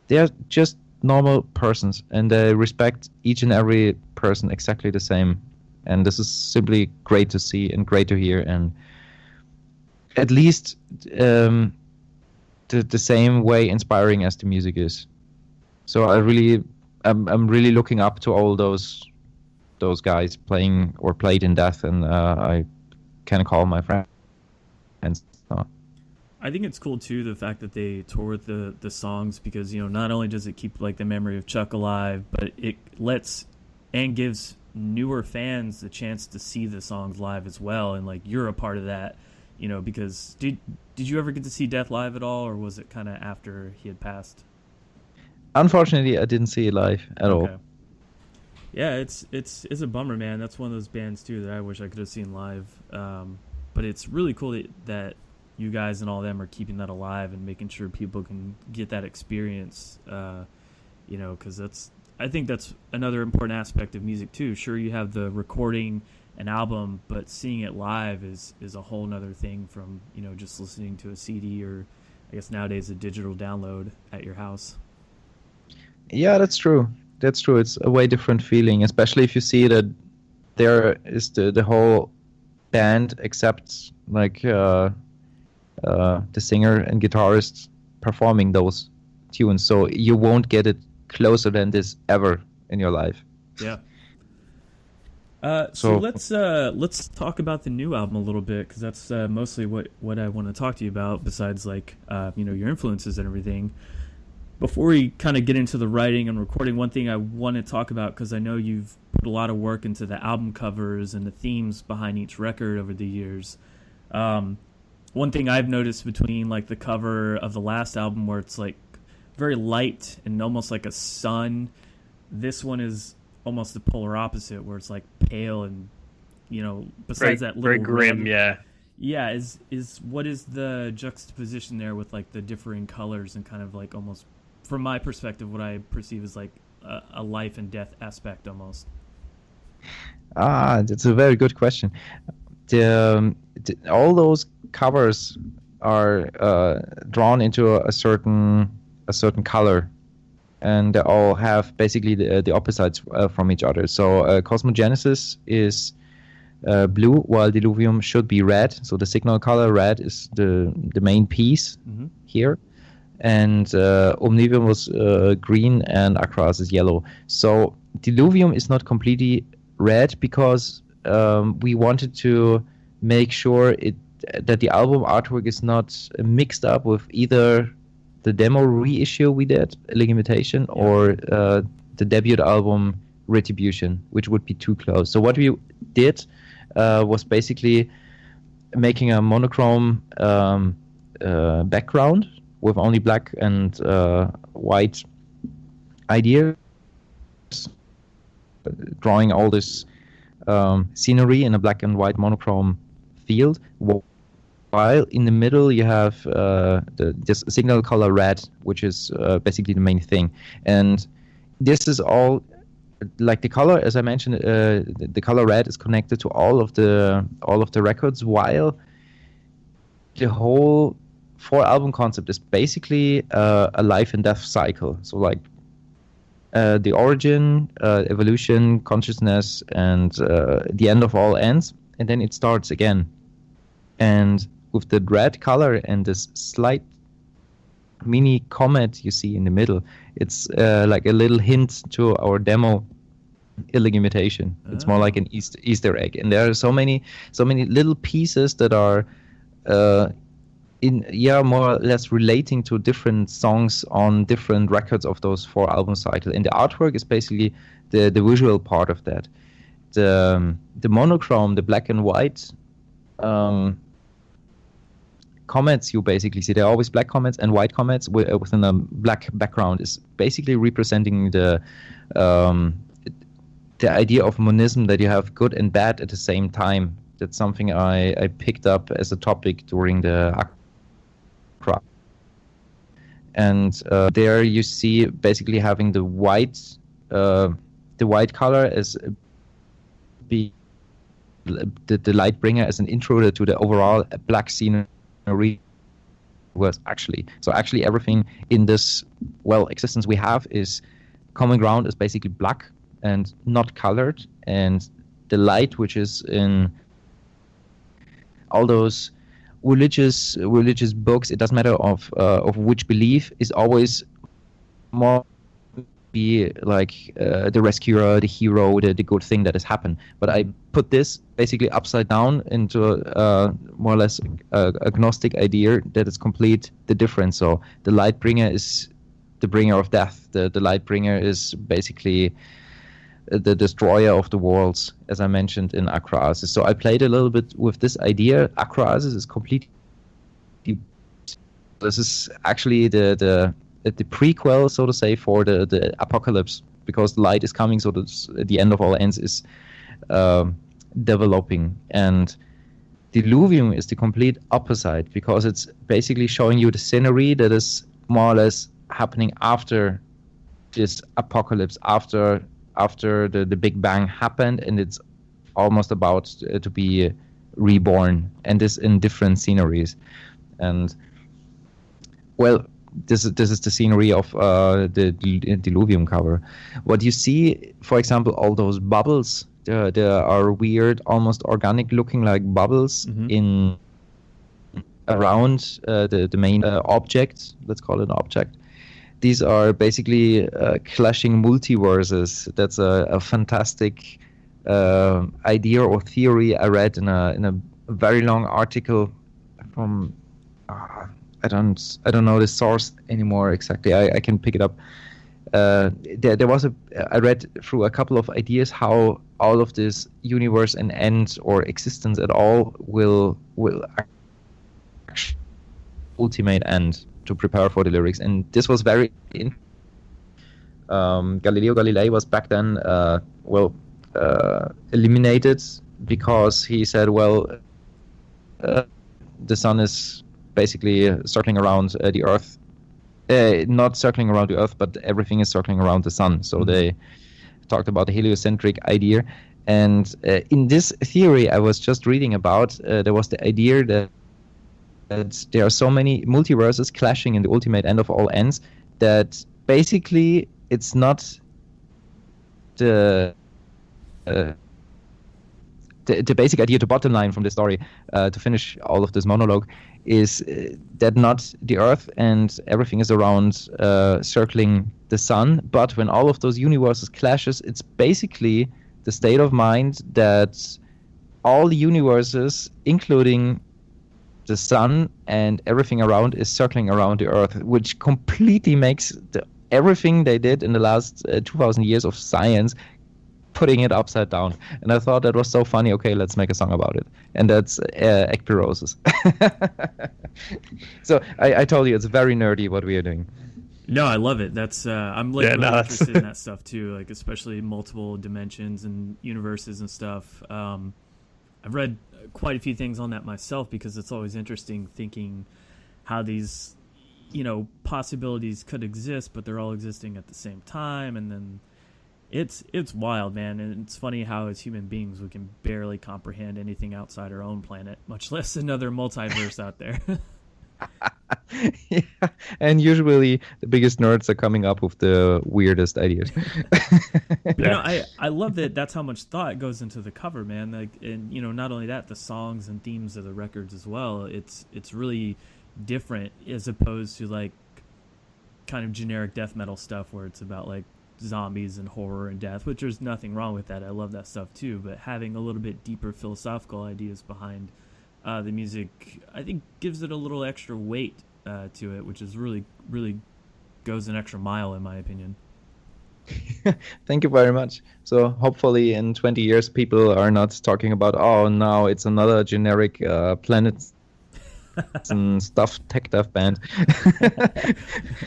they're just normal persons, and they respect each and every person exactly the same. And this is simply great to see and great to hear, and at least the same way inspiring as the music is. So I'm really looking up to all those guys playing or played in Death, and I kind of call my friends. So. I think it's cool too, the fact that they tour with the songs, because not only does it keep the memory of Chuck alive, but it lets and gives newer fans the chance to see the songs live as well, and you're a part of that. Because did you ever get to see Death live at all, or was it kind of after he had passed? Unfortunately, I didn't see it live at all. Yeah, it's a bummer, man. That's one of those bands too that I wish I could have seen live. But it's really cool that you guys and all them are keeping that alive and making sure people can get that experience. Because I think that's another important aspect of music too. Sure, you have the recording an album, but seeing it live is a whole nother thing from just listening to a CD, or I guess nowadays a digital download at your house. Yeah, that's true. It's a way different feeling, especially if you see that there is the whole band except the singer and guitarist performing those tunes. So you won't get it closer than this ever in your life. Yeah. So let's talk about the new album a little bit, because that's mostly what I want to talk to you about. Besides, like your influences and everything. Before we kind of get into the writing and recording, one thing I want to talk about, because I know you've put a lot of work into the album covers and the themes behind each record over the years. One thing I've noticed between like the cover of the last album, where it's like very light and almost like a sun, this one is almost the polar opposite, where it's like pale and besides that little very grim, red, yeah. Is what is the juxtaposition there with like the differing colors and kind of like almost, from my perspective, what I perceive as like a life and death aspect almost? That's a very good question. All those covers are drawn into a certain color, and they all have basically the opposites from each other. So Cosmogenesis is blue, while Diluvium should be red. So the signal color red is the main piece here. And Omnivium was green, and Across is yellow. So Diluvium is not completely red because we wanted to make sure that the album artwork is not mixed up with either the demo reissue we did, Illumination, or the debut album Retribution, which would be too close. So what we did was basically making a monochrome background with only black and white ideas, drawing all this scenery in a black and white monochrome field, while in the middle you have this signal color red, which is basically the main thing. And this is all, like the color, as I mentioned, the color red is connected to all of the records, while the whole 4-album concept is basically a life and death cycle. So like the origin, evolution, consciousness, and the end of all ends, and then it starts again. And with the red color and this slight mini comet you see in the middle, it's like a little hint to our demo Illumination. It's more like an Easter egg, and there are so many little pieces that are more or less relating to different songs on different records of those 4-album cycle. And the artwork is basically the visual part of that. The monochrome, the black and white comets you basically see, they're always black comets and white comets within a black background, is basically representing the idea of monism, that you have good and bad at the same time. That's something I picked up as a topic during the Accra. And there you see basically having the white color as the light bringer as an intruder to the overall black scenery. Actually everything in this existence we have is common ground, is basically black and not colored, and the light, which is in all those religious books, it doesn't matter of which belief, is always more be like the rescuer, the hero, the good thing that has happened. But I put this basically upside down into more or less agnostic idea that is complete the difference. So the light bringer is the bringer of death. The light bringer is basically the destroyer of the worlds, as I mentioned in Acroasis. So I played a little bit with this idea. Acroasis is completely. This is actually the prequel, so to say, for the apocalypse, because the light is coming, so the end of all ends is developing. And Diluvium is the complete opposite, because it's basically showing you the scenery that is more or less happening after this apocalypse, after the Big Bang happened, and it's almost about to be reborn, and this in different sceneries. And this is the scenery of the Diluvium cover. What you see, for example, all those bubbles, there are weird, almost organic looking like bubbles in around the main object. Let's call it an object. These are basically clashing multiverses. That's a fantastic idea or theory I read in a very long article from I don't know the source anymore exactly. I can pick it up. There was I read through a couple of ideas how all of this universe and end or existence at all will actually ultimate end to prepare for the lyrics, and this was very Galileo Galilei was back then eliminated because he said, the sun is basically circling around the earth, not circling around the earth, but everything is circling around the sun. So they talked about the heliocentric idea, and in this theory I was just reading about, there was the idea that there are so many multiverses clashing in the ultimate end of all ends that basically it's not the basic idea, the bottom line from the story, to finish all of this monologue, is that not the earth and everything is around circling the sun, but when all of those universes clashes, it's basically the state of mind that all the universes, including the sun and everything around, is circling around the earth, which completely makes everything they did in the last 2,000 years of science putting it upside down. And I thought that was so funny. Okay, let's make a song about it. And that's Ekpyrosis. So I told you it's very nerdy what we are doing. No, I love it. That's I'm really interested in that stuff too, like especially multiple dimensions and universes and stuff. I've read quite a few things on that myself because it's always interesting thinking how these, possibilities could exist, but they're all existing at the same time, and then it's wild, man. And it's funny how as human beings we can barely comprehend anything outside our own planet, much less another multiverse out there. Yeah, and usually the biggest nerds are coming up with the weirdest ideas. I love that. That's how much thought goes into the cover, man. Like, and not only that, the songs and themes of the records as well. It's really different as opposed to like kind of generic death metal stuff where it's about like zombies and horror and death, which there's nothing wrong with that. I love that stuff too. But having a little bit deeper philosophical ideas behind the music, I think, gives it a little extra weight to it, which is really, really goes an extra mile in my opinion. Thank you very much. So hopefully in 20 years people are not talking about, oh, now it's another generic planets and stuff tech death band.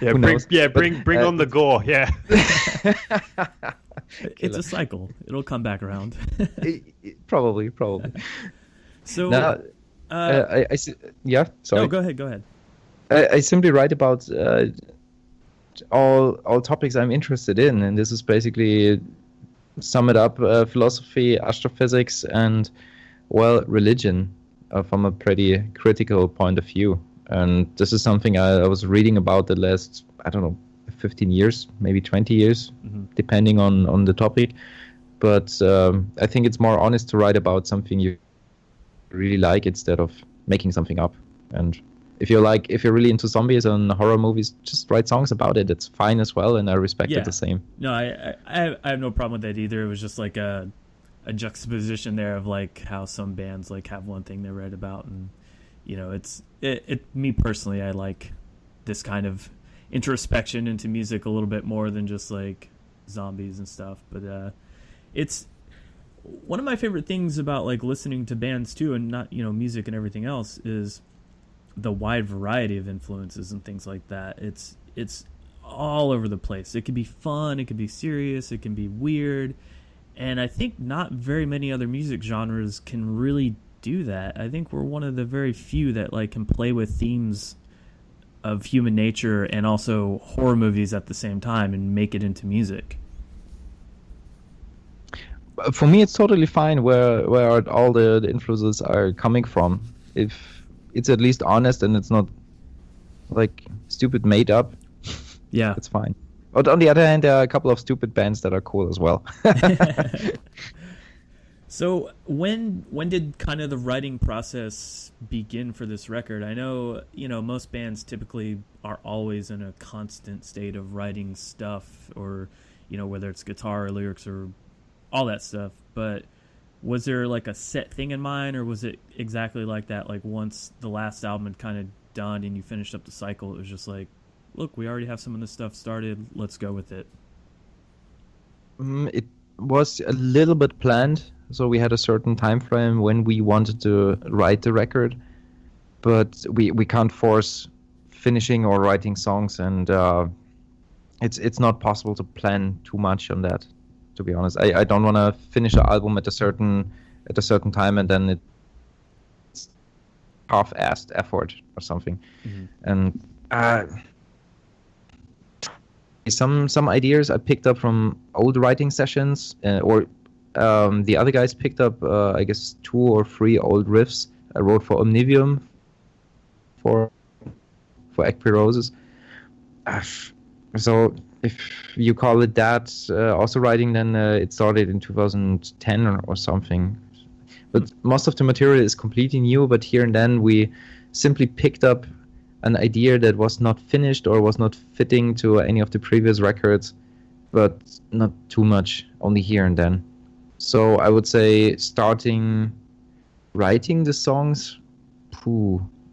Bring on the gore. Yeah. It's a cycle. It'll come back around. Probably. So now, yeah, sorry. No, go ahead. I simply write about all topics I'm interested in, and this is basically sum it up: philosophy, astrophysics, and religion from a pretty critical point of view. And this is something I was reading about the last 15 years, maybe 20 years, depending on the topic. But I think it's more honest to write about something you really like instead of making something up. And if you're really into zombies and horror movies, just write songs about it. It's fine as well, and I respect it the same. No, I have no problem with that either. It was just like a juxtaposition there of like how some bands like have one thing they write about, and me personally, I like this kind of introspection into music a little bit more than just like zombies and stuff. But it's one of my favorite things about like listening to bands too, and not music and everything else, is the wide variety of influences and things like that. It's all over the place. It can be fun, it can be serious, it can be weird, and I think not very many other music genres can really do that. I think we're one of the very few that like can play with themes of human nature and also horror movies at the same time and make it into music. For me, it's totally fine where all the influences are coming from. If it's at least honest and it's not like stupid made up, yeah, it's fine. But on the other hand, there are a couple of stupid bands that are cool as well. So when did kind of the writing process begin for this record? I know, most bands typically are always in a constant state of writing stuff, or, whether it's guitar or lyrics or all that stuff. but was there like a set thing in mind, or was it exactly like that? Like once the last album had kind of done and you finished up the cycle, it was just like, look, we already have some of this stuff started. Let's go with it. It was a little bit planned. So we had a certain time frame when we wanted to write the record, but we can't force finishing or writing songs, and it's not possible to plan too much on that. To be honest, I don't want to finish an album at a certain time and then it's half-assed effort or something. And some ideas I picked up from old writing sessions, or the other guys picked up I guess 2 or 3 old riffs I wrote for Omnivium for Ekpyroses. So if you call it that also writing, then it started in 2010 or something. But most of the material is completely new, but here and then we simply picked up an idea that was not finished or was not fitting to any of the previous records, but not too much, only here and then. So I would say starting writing the songs,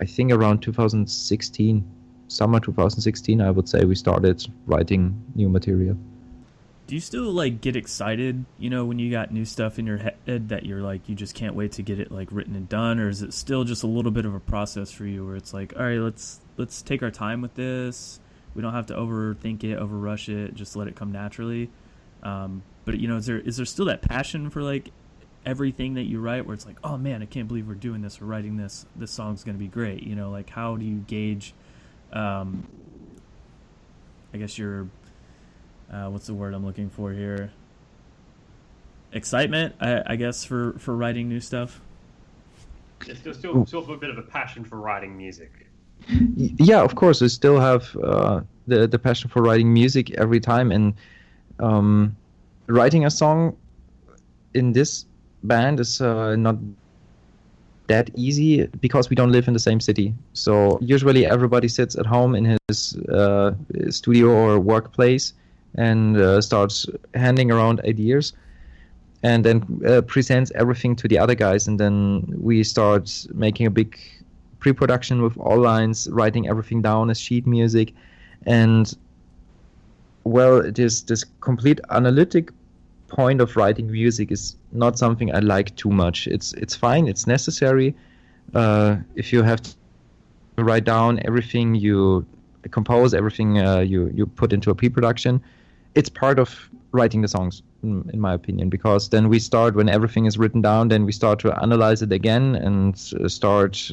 I think around 2016. Summer 2016, I would say we started writing new material. Do you still like get excited, when you got new stuff in your head that you're like, you just can't wait to get it like written and done, or is it still just a little bit of a process for you where it's like, all right, let's take our time with this. We don't have to overthink it, overrush it, just let it come naturally. But is there still that passion for like everything that you write where it's like, oh man, I can't believe we're doing this, we're writing this song's gonna be great. Like how do you gauge I guess your what's the word I'm looking for here? Excitement, I guess, for writing new stuff. There's still a bit of a passion for writing music. Yeah, of course. I still have the passion for writing music every time, and writing a song in this band is not that easy because we don't live in the same city. So usually everybody sits at home in his studio or workplace and starts handing around ideas and then presents everything to the other guys, and then we start making a big pre-production with all lines, writing everything down as sheet music. And well, it is this complete analytic point of writing music is not something I like too much. It's fine, it's necessary. If you have to write down everything you compose, everything you put into a pre-production, it's part of writing the songs, in my opinion, because then when everything is written down, then we start to analyze it again and start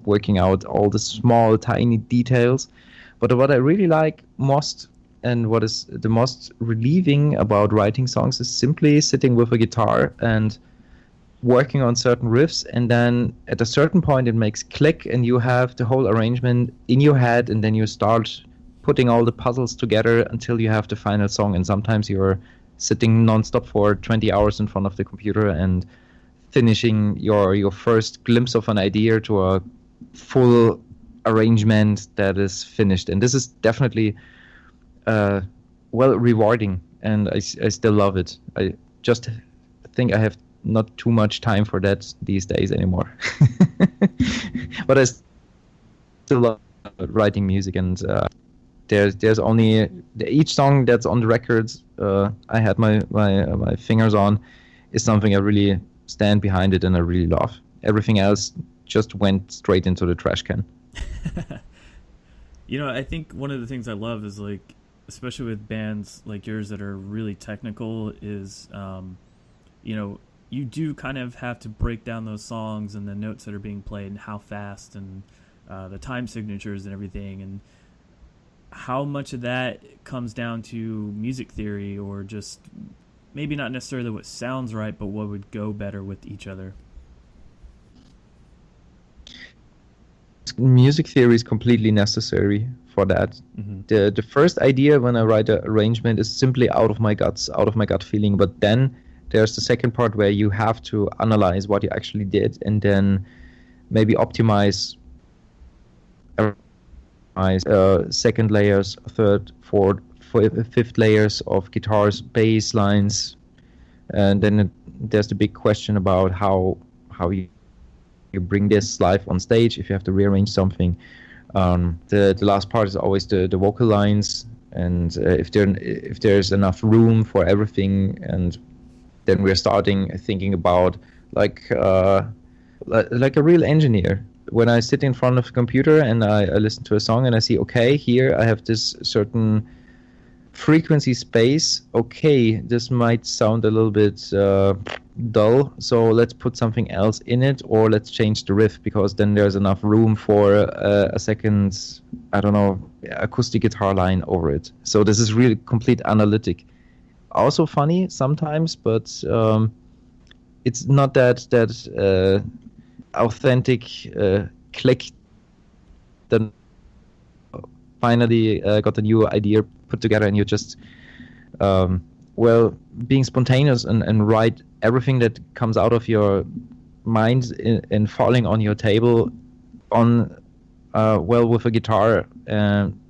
working out all the small, tiny details. But what I really like most, and what is the most relieving about writing songs, is simply sitting with a guitar and working on certain riffs, and then at a certain point it makes click and you have the whole arrangement in your head, and then you start putting all the puzzles together until you have the final song. And sometimes you're sitting nonstop for 20 hours in front of the computer and finishing your first glimpse of an idea to a full arrangement that is finished. And this is definitely rewarding, and I still love it. I just think I have not too much time for that these days anymore. But I still love writing music, and there's only each song that's on the records I had my fingers on is something I really stand behind it and I really love. Everything else just went straight into the trash can. I think one of the things I love is, like, especially with bands like yours that are really technical, is you do kind of have to break down those songs and the notes that are being played and how fast and the time signatures and everything, and how much of that comes down to music theory, or just maybe not necessarily what sounds right, but what would go better with each other. Music theory is completely necessary for that. Mm-hmm. The first idea when I write an arrangement is simply out of my gut feeling, but then there's the second part where you have to analyze what you actually did, and then maybe optimize second layers, third, fourth, fifth layers of guitars, bass lines, and then there's the big question about how you bring this live on stage if you have to rearrange something. The last part is always the vocal lines, and if there's enough room for everything, and then we're starting thinking about like a real engineer. When I sit in front of a computer and I listen to a song and I see, okay, here I have this certain frequency space. Okay, this might sound a little bit dull, so let's put something else in it, or let's change the riff, because then there's enough room for a second, I don't know, acoustic guitar line over it. So this is really complete analytic. Also funny sometimes, but it's not that authentic click that finally got a new idea put together, and you just being spontaneous and write everything that comes out of your mind and falling on your table on with a guitar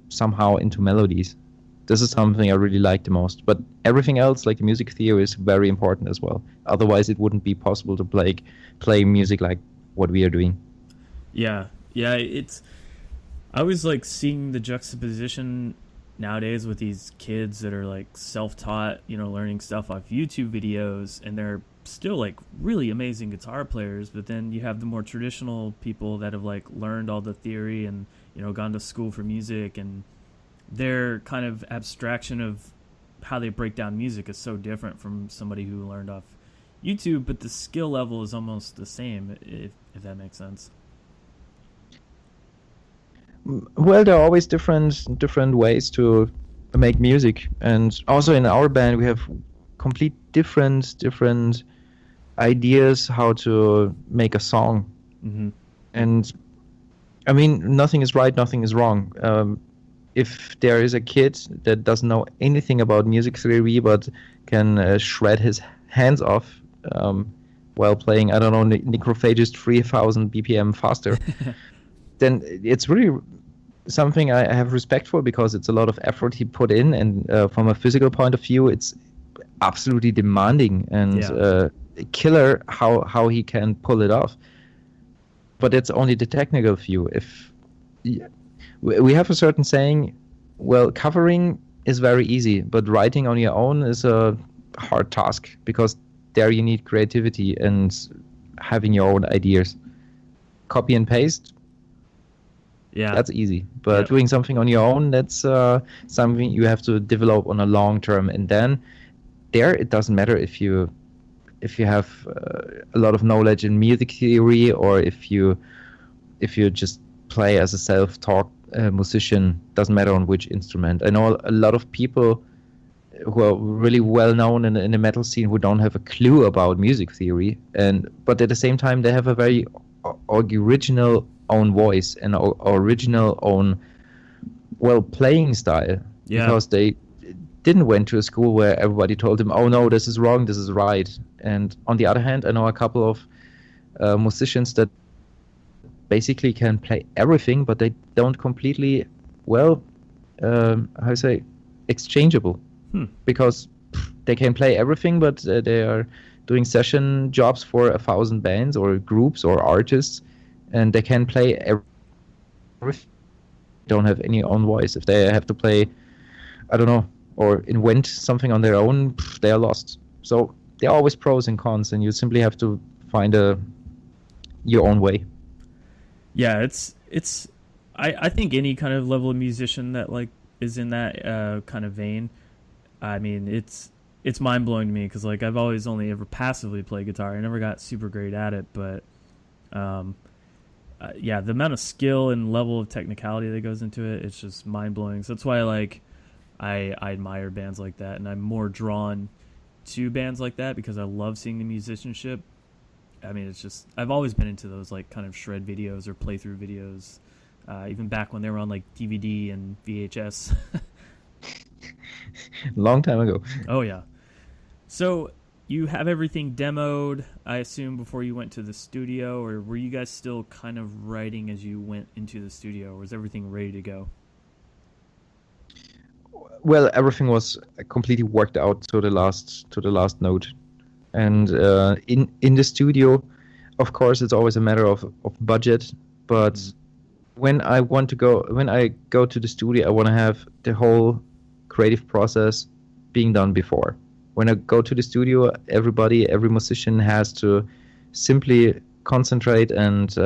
somehow into melodies. This is something I really like the most. But everything else, like music theory, is very important as well. Otherwise, it wouldn't be possible to play music like what we are doing. Yeah, it's. I always like seeing the juxtaposition nowadays with these kids that are like self-taught, learning stuff off YouTube videos, and they're still like really amazing guitar players. But then you have the more traditional people that have like learned all the theory and gone to school for music, and their kind of abstraction of how they break down music is so different from somebody who learned off YouTube, but the skill level is almost the same, if that makes sense. Well, there are always different ways to make music, and also in our band we have complete different ideas how to make a song. Mm-hmm. And I mean, nothing is right, nothing is wrong. If there is a kid that doesn't know anything about music theory but can shred his hands off while playing, I don't know, Necrophagist 3000 BPM faster, then it's really something I have respect for, because it's a lot of effort he put in, and from a physical point of view, it's absolutely demanding and killer how he can pull it off. But it's only the technical view. If we have a certain saying, well, covering is very easy, but writing on your own is a hard task, because there you need creativity and having your own ideas. Copy and paste, that's easy. But doing something on your own, that's something you have to develop on a long term. And then there, it doesn't matter if you have a lot of knowledge in music theory, or if you just play as a self-taught musician. Doesn't matter on which instrument. I know a lot of people who are really well known in the metal scene who don't have a clue about music theory, but at the same time they have a very original own voice and original own playing style, because they didn't went to a school where everybody told them, oh no, this is wrong, this is right. And on the other hand, I know a couple of musicians that basically can play everything, but they don't completely exchangeable, because they can play everything, but they are doing session jobs for 1,000 bands or groups or artists, and they can play everything. Don't have any own voice. If they have to play, I don't know, or invent something on their own, they are lost. So there are always pros and cons, and you simply have to find your own way. Yeah, it's. I think any kind of level of musician that like is in that kind of vein, I mean, it's mind blowing to me, because like I've always only ever passively played guitar. I never got super great at it, but the amount of skill and level of technicality that goes into it, it's just mind blowing. So that's why I admire bands like that, and I'm more drawn to bands like that because I love seeing the musicianship. I mean, it's just, I've always been into those like kind of shred videos or playthrough videos, even back when they were on like DVD and VHS. Long time ago. Oh yeah. So you have everything demoed, I assume, before you went to the studio, or were you guys still kind of writing as you went into the studio, or was everything ready to go? Well, everything was completely worked out to the last note. And in the studio, of course, it's always a matter of budget. But when I go to the studio, I want to have the whole creative process being done before. When I go to the studio, every musician has to simply concentrate and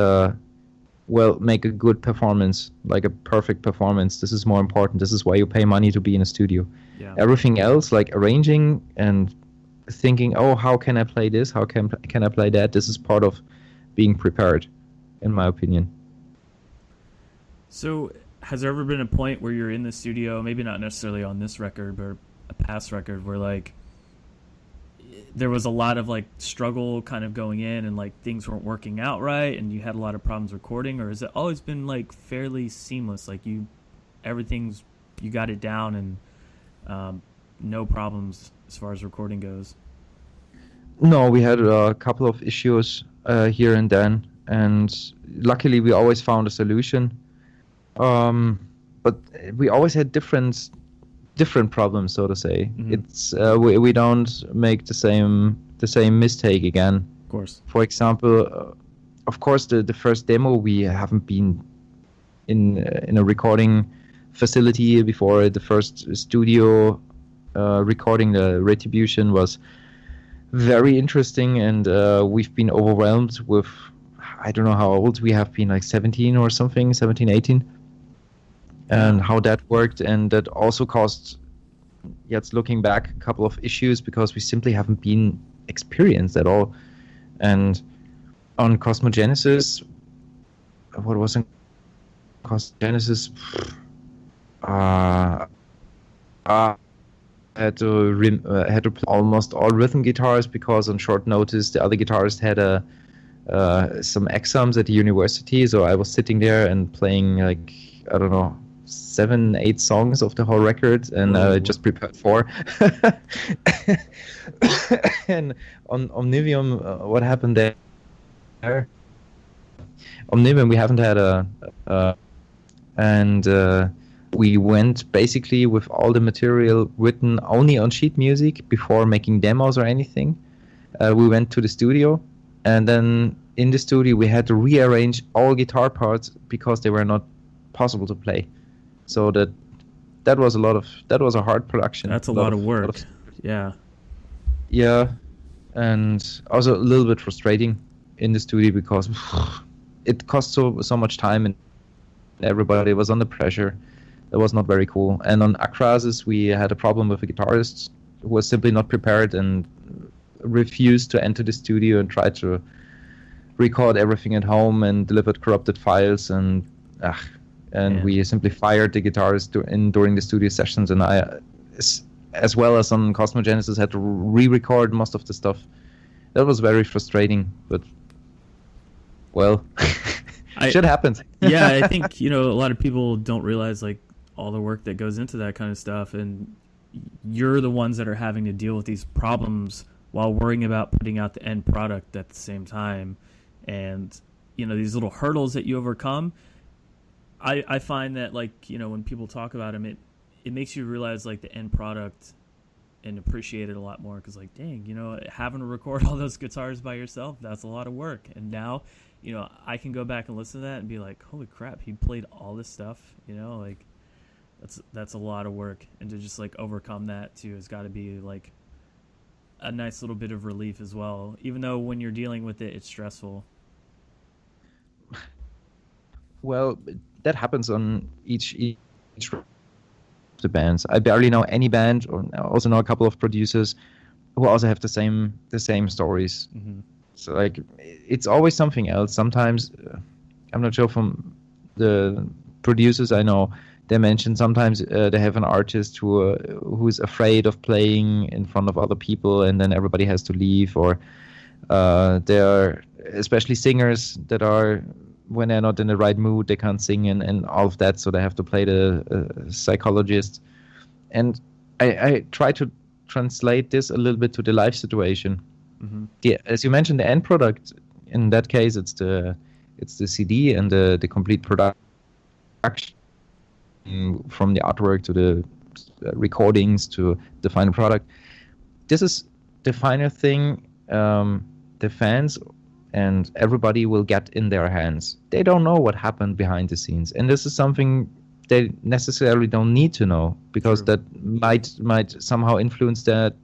make a good performance, like a perfect performance. This is more important. This is why you pay money to be in a studio. Yeah. Everything else, like arranging and thinking, oh, how can I play this? How can I play that? This is part of being prepared, in my opinion. So, has there ever been a point where you're in the studio, maybe not necessarily on this record, but a past record, where like there was a lot of like struggle kind of going in and like things weren't working out right and you had a lot of problems recording, or has it always been like fairly seamless, like you got it down and no problems as far as recording goes? No, we had a couple of issues here and then, and luckily we always found a solution. But we always had different problems, so to say. Mm-hmm. It's we don't make the same mistake again. Of course. For example, of course, the first demo, we haven't been in a recording facility before. The first studio recording, the Retribution, was very interesting, and we've been overwhelmed with, I don't know how old we have been, like 17 or something, 17, 18. And how that worked, and that also caused, it's looking back, a couple of issues because we simply haven't been experienced at all. And on Cosmogenesis, what was in Cosmogenesis? I had to play almost all rhythm guitars because on short notice the other guitarist had some exams at the university, so I was sitting there and playing like, I don't know, 7-8 songs of the whole record, and just prepared 4. And on Omnivium, what happened there? Omnivium, we haven't had and we went basically with all the material written only on sheet music before making demos or anything. We went to the studio, and then in the studio we had to rearrange all guitar parts because they were not possible to play. So that was a hard production. That's a lot of work. Yeah. Yeah, and also a little bit frustrating in the studio because it cost so much time and everybody was under pressure. That was not very cool. And on Akrasis, we had a problem with a guitarist who was simply not prepared and refused to enter the studio and tried to record everything at home and delivered corrupted files, and we simply fired the guitarist during the studio sessions, and I, as well as on Cosmogenesis, had to re-record most of the stuff. That was very frustrating, but well, shit happens. Yeah, I think a lot of people don't realize like all the work that goes into that kind of stuff, and you're the ones that are having to deal with these problems while worrying about putting out the end product at the same time, and these little hurdles that you overcome. I find that like when people talk about them, it makes you realize like the end product and appreciate it a lot more, because like, dang, having to record all those guitars by yourself, that's a lot of work. And now I can go back and listen to that and be like, holy crap, he played all this stuff, like that's a lot of work. And to just like overcome that too has got to be like a nice little bit of relief as well, even though when you're dealing with it, it's stressful. Well, that happens on each of the bands. I barely know any band, or I also know a couple of producers who also have the same stories. Mm-hmm. So like, it's always something else. Sometimes, I'm not sure, from the producers I know, they mention sometimes they have an artist who's afraid of playing in front of other people, and then everybody has to leave, or there are especially singers that are, when they're not in the right mood, they can't sing and all of that, so they have to play the psychologist. And I try to translate this a little bit to the live situation. Mm-hmm. As you mentioned, the end product, in that case, it's the CD and the complete production, from the artwork to the recordings to the final product. This is the final thing the fans and everybody will get in their hands. They don't know what happened behind the scenes, and this is something they necessarily don't need to know, because True. that might somehow influence that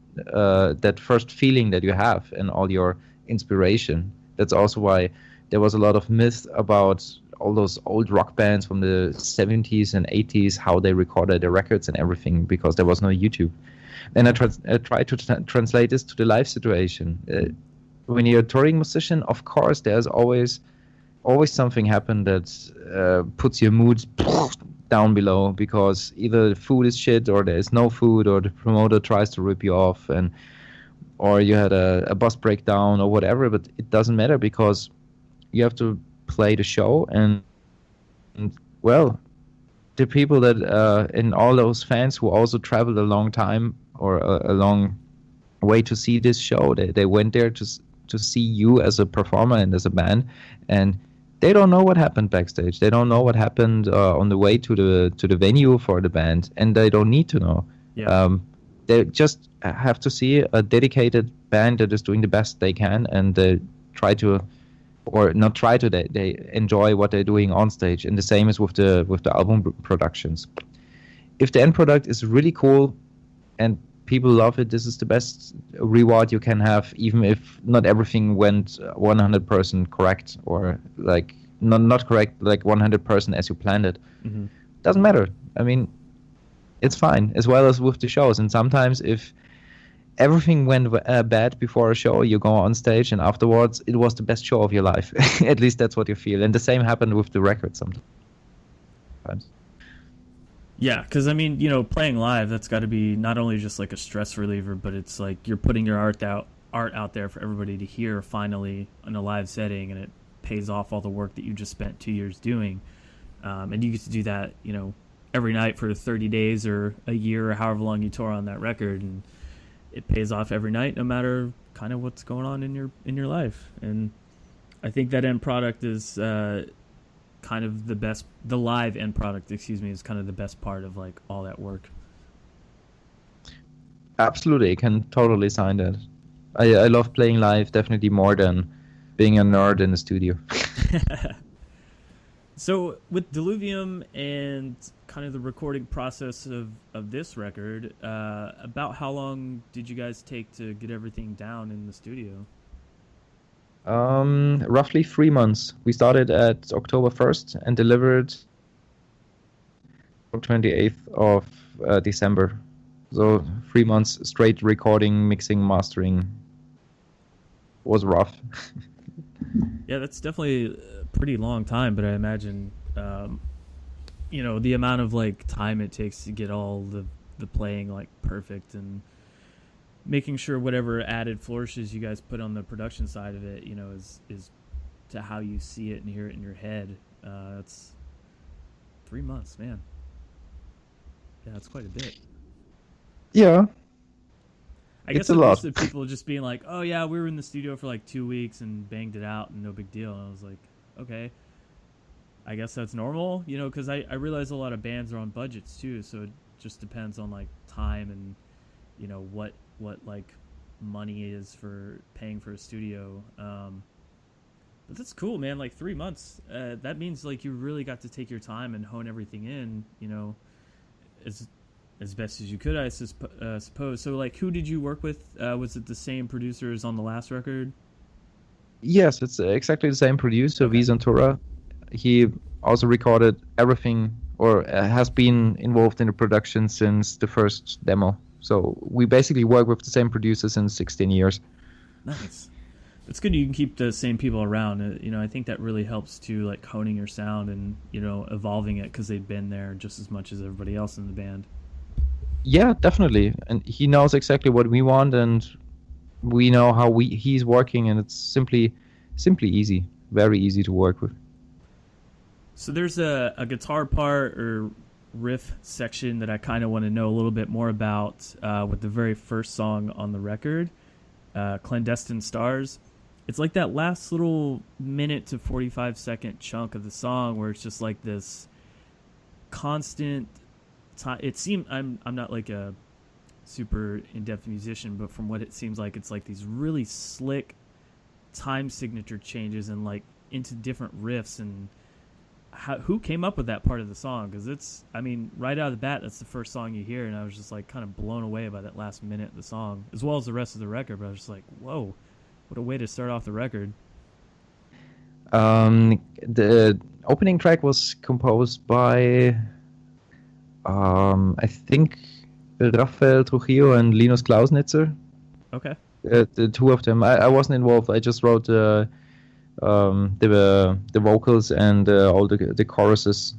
first feeling that you have and all your inspiration. That's also why there was a lot of myth about all those old rock bands from the 70s and 80s, how they recorded their records and everything, because there was no YouTube. And I try to translate this to the live situation. When you're a touring musician, of course, there's always something happen that puts your mood down below, because either the food is shit, or there's no food, or the promoter tries to rip you off, or you had a bus breakdown or whatever. But it doesn't matter, because you have to play the show, and well, the people that and all those fans who also traveled a long time or a long way to see this show, they went there to see you as a performer and as a band, and they don't know what happened backstage. They don't know what happened on the way to the venue for the band, and they don't need to know. Yeah. They just have to see a dedicated band that is doing the best they can, and they try to, or not try to, they enjoy what they're doing on stage. And the same is with the album productions. If the end product is really cool and people love it, this is the best reward you can have, even if not everything went 100% correct, or like not correct, like 100% as you planned it. Mm-hmm. Doesn't matter. I mean, it's fine, as well as with the shows. And sometimes if everything went bad before a show, you go on stage and afterwards it was the best show of your life. At least that's what you feel. And the same happened with the record sometimes. Yeah, because I mean, you know, playing live, that's got to be not only just like a stress reliever, but it's like you're putting your art out there for everybody to hear finally in a live setting, and it pays off all the work that you just spent 2 years doing. And you get to do that, you know, every night for 30 days or a year or however long you tour on that record, and it pays off every night, no matter kind of what's going on in your life. And I think that end product is kind of the best. The live end product, is kind of the best part of like all that work. Absolutely, I can totally sign that. I love playing live definitely more than being a nerd in the studio. So with Diluvium and kind of the recording process of this record, about how long did you guys take to get everything down in the studio? Roughly 3 months. We started at October 1st and delivered 28th of December. So 3 months straight recording, mixing, mastering. Was rough. Yeah, that's definitely a pretty long time, but I imagine, you know, the amount of like time it takes to get all the playing like perfect, and making sure whatever added flourishes you guys put on the production side of it, you know, is to how you see it and hear it in your head. That's 3 months, man. Yeah, that's quite a bit. Yeah. I guess I'm used to people just being like, oh yeah, we were in the studio for like 2 weeks and banged it out and no big deal. And I was like, okay, I guess that's normal, you know, because I realize a lot of bands are on budgets too, so it just depends on like time and, you know, what like money is for paying for a studio. But that's cool, man. Like 3 months, that means like you really got to take your time and hone everything in, you know, as best as you could, I suppose. So like, who did you work with? Was it the same producers on the last record? Yes, it's exactly the same producer, okay. Santura. He also recorded everything, or has been involved in the production since the first demo. So we basically work with the same producer since 16 years. Nice. It's good you can keep the same people around. You know, I think that really helps to like honing your sound and, you know, evolving it, because they've been there just as much as everybody else in the band. Yeah, definitely. And he knows exactly what we want, and we know how he's working, and it's simply easy, very easy to work with. So there's a guitar part or riff section that I kind of want to know a little bit more about with the very first song on the record, Clandestine Stars. It's like that last little minute to 45-second chunk of the song where it's just like this constant time. It seemed, I'm not like a super in-depth musician, but from what it seems like, it's like these really slick time signature changes and like into different riffs. And who came up with that part of the song? Because it's, I mean, right out of the bat, that's the first song you hear, and I was just like kind of blown away by that last minute of the song, as well as the rest of the record. But I was just like, whoa, what a way to start off the record. The opening track was composed by, I think, Rafael Trujillo and Linus Klausnitzer. Okay. The two of them. I wasn't involved. I just wrote the vocals and all the choruses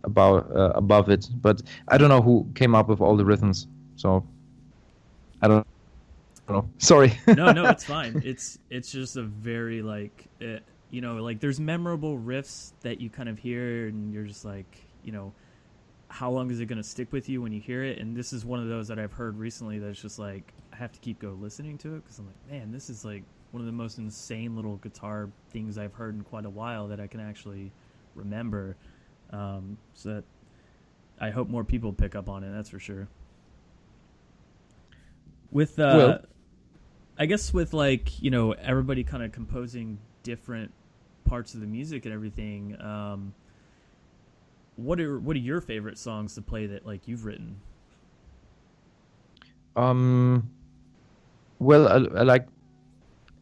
above it. But I don't know who came up with all the rhythms. So I don't know. Sorry. No, it's fine. It's just a very like you know, like there's memorable riffs that you kind of hear and you're just like, you know, how long is it going to stick with you when you hear it? And this is one of those that I've heard recently that's just like I have to keep listening to it because I'm like, man, this is like one of the most insane little guitar things I've heard in quite a while that I can actually remember. So that I hope more people pick up on it. That's for sure. With I guess with like, you know, everybody kind of composing different parts of the music and everything. What are your favorite songs to play that like you've written? Well, I like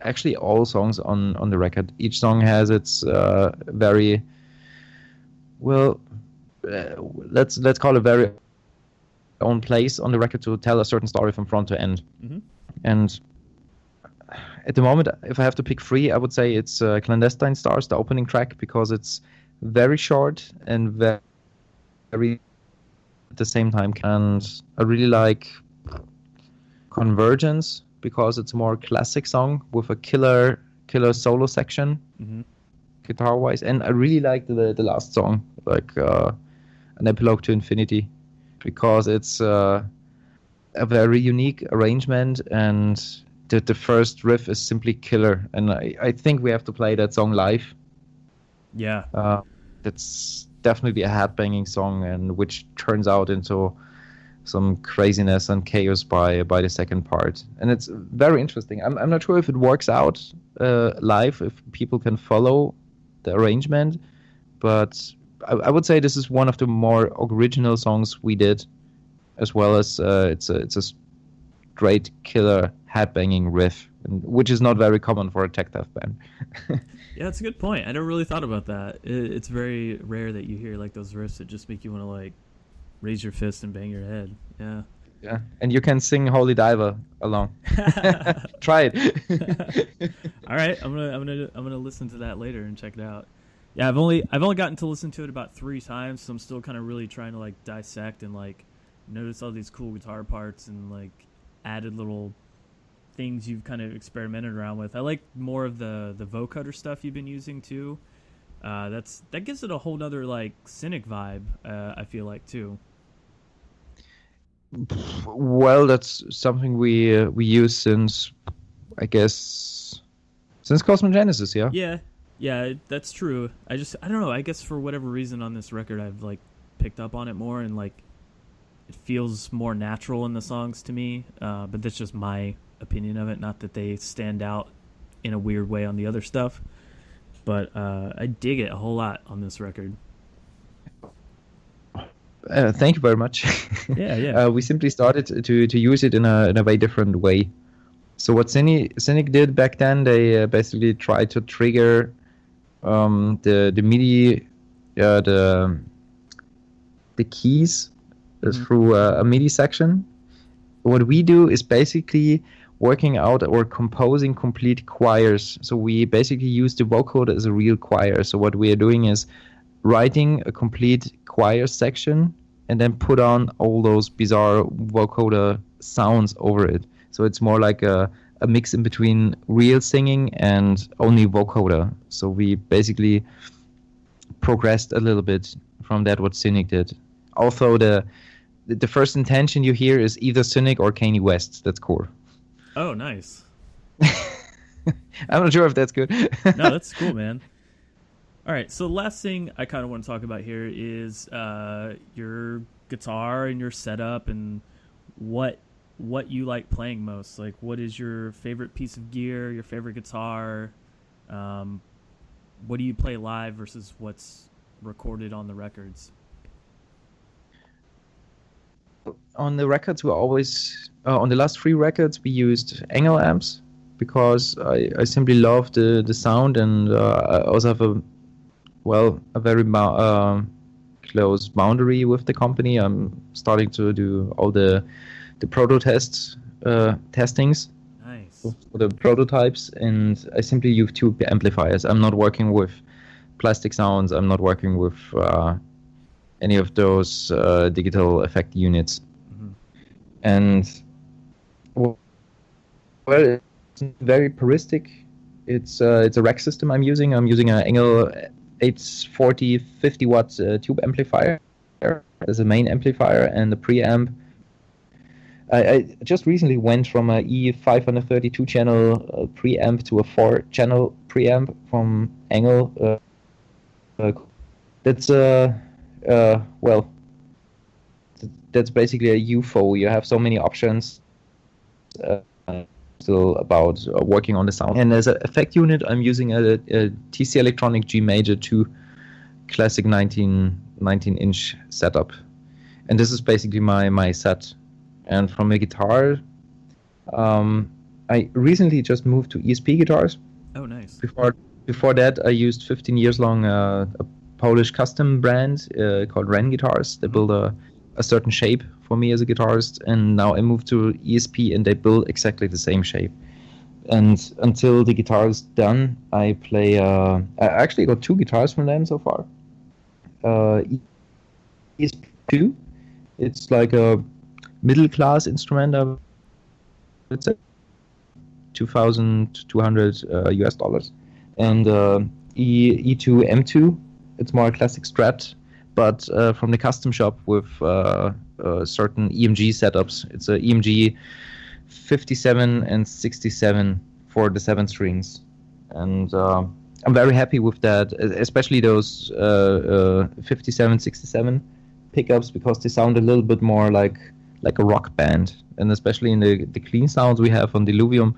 actually all songs on the record. Each song has its very well. Let's call it very own place on the record to tell a certain story from front to end. Mm-hmm. And at the moment, if I have to pick three, I would say it's Clandestine Stars, the opening track, because it's very short and very at the same time. And I really like Convergence because it's a more classic song with a killer solo section, mm-hmm. guitar-wise. And I really like the last song, like An Epilogue to Infinity, because it's a very unique arrangement and the first riff is simply killer. And I think we have to play that song live. Yeah. It's definitely a headbanging song, and which turns out into some craziness and chaos by the second part. And it's very interesting. I'm not sure if it works out live, if people can follow the arrangement, but I would say this is one of the more original songs we did, as well as it's a straight killer headbanging riff, which is not very common for a tech death band. Yeah, that's a good point. I never really thought about that. It's very rare that you hear like those riffs that just make you want to like raise your fist and bang your head. Yeah. Yeah, and you can sing Holy Diver along. Try it. All right, I'm gonna listen to that later and check it out. Yeah, I've only gotten to listen to it about 3 times, so I'm still kind of really trying to like dissect and like notice all these cool guitar parts and like added little things you've kind of experimented around with. I like more of the vocoder stuff you've been using too. That gives it a whole other like cynic vibe. I feel like too. Well, that's something we use since, I guess, since Cosmogenesis. Yeah. Yeah, that's true. I don't know. I guess for whatever reason on this record, I've like picked up on it more and like it feels more natural in the songs to me. But that's just my opinion of it. Not that they stand out in a weird way on the other stuff, but I dig it a whole lot on this record. Thank you very much. Yeah. We simply started to use it in a very different way. So what Cynic did back then, they basically tried to trigger the MIDI, the keys through a MIDI section. What we do is basically working out or composing complete choirs. So we basically use the vocoder as a real choir. So what we are doing is writing a complete choir section and then put on all those bizarre vocoder sounds over it. So it's more like a mix in between real singing and only vocoder. So we basically progressed a little bit from that what Cynic did. Also, the first intention you hear is either Cynic or Kanye West. That's cool. Oh, nice. I'm not sure if that's good. No, that's cool, man. All right, so the last thing I kind of want to talk about here is your guitar and your setup and what what you like playing most. Like, what is your favorite piece of gear, your favorite guitar? What do you play live versus what's recorded on the records? On the records, we always on the last 3 records we used Engel amps because I simply love the sound, and I also have a very close boundary with the company. I'm starting to do all the proto tests testings Nice. for the prototypes, and I simply use 2 amplifiers. I'm not working with plastic sounds. I'm not working with any of those digital effect units. And well, it's very puristic. It's a rack system I'm using. I'm using an Engel 840 50 watt tube amplifier as a main amplifier and a preamp. I just recently went from a E532 channel preamp to a 4-channel preamp from Engel. That's that's basically a UFO. You have so many options still about working on the sound. And as an effect unit, I'm using a TC Electronic G Major 2 classic 19-inch setup. And this is basically my set. And from a guitar, I recently just moved to ESP guitars. Oh, nice. Before that, I used 15 years long a Polish custom brand called Ren Guitars. They build a certain shape for me as a guitarist, and now I moved to ESP and they build exactly the same shape. And until the guitar is done, I play I actually got 2 guitars from them so far. ESP2, it's like a middle class instrument, I would say, $2,200 US, and E2 M2, it's more a classic Strat, but from the custom shop with certain EMG setups. It's a EMG 57 and 67 for the 7 strings, and I'm very happy with that, especially those 57, 67 pickups, because they sound a little bit more like a rock band, and especially in the clean sounds we have on Diluvium,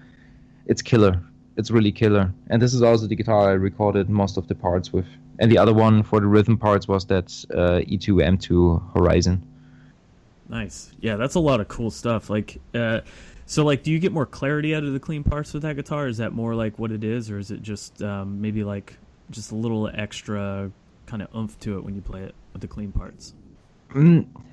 it's killer. It's really killer. And this is also the guitar I recorded most of the parts with. And the other one for the rhythm parts was that E2 M2 Horizon. Nice. Yeah, that's a lot of cool stuff. Like, so like, do you get more clarity out of the clean parts with that guitar? Is that more like what it is, or is it just maybe like just a little extra kind of oomph to it when you play it with the clean parts?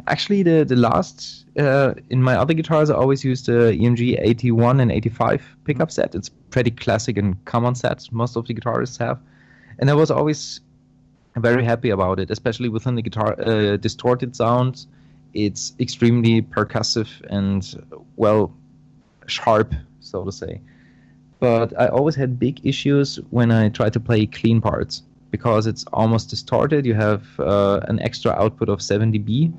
Actually, the last in my other guitars, I always use the EMG 81 and 85 pickup set. It's pretty classic and common set most of the guitarists have, and I was always very happy about it, especially within the guitar distorted sound. It's extremely percussive and sharp, so to say. But I always had big issues when I tried to play clean parts, because it's almost distorted. You have an extra output of 7 dB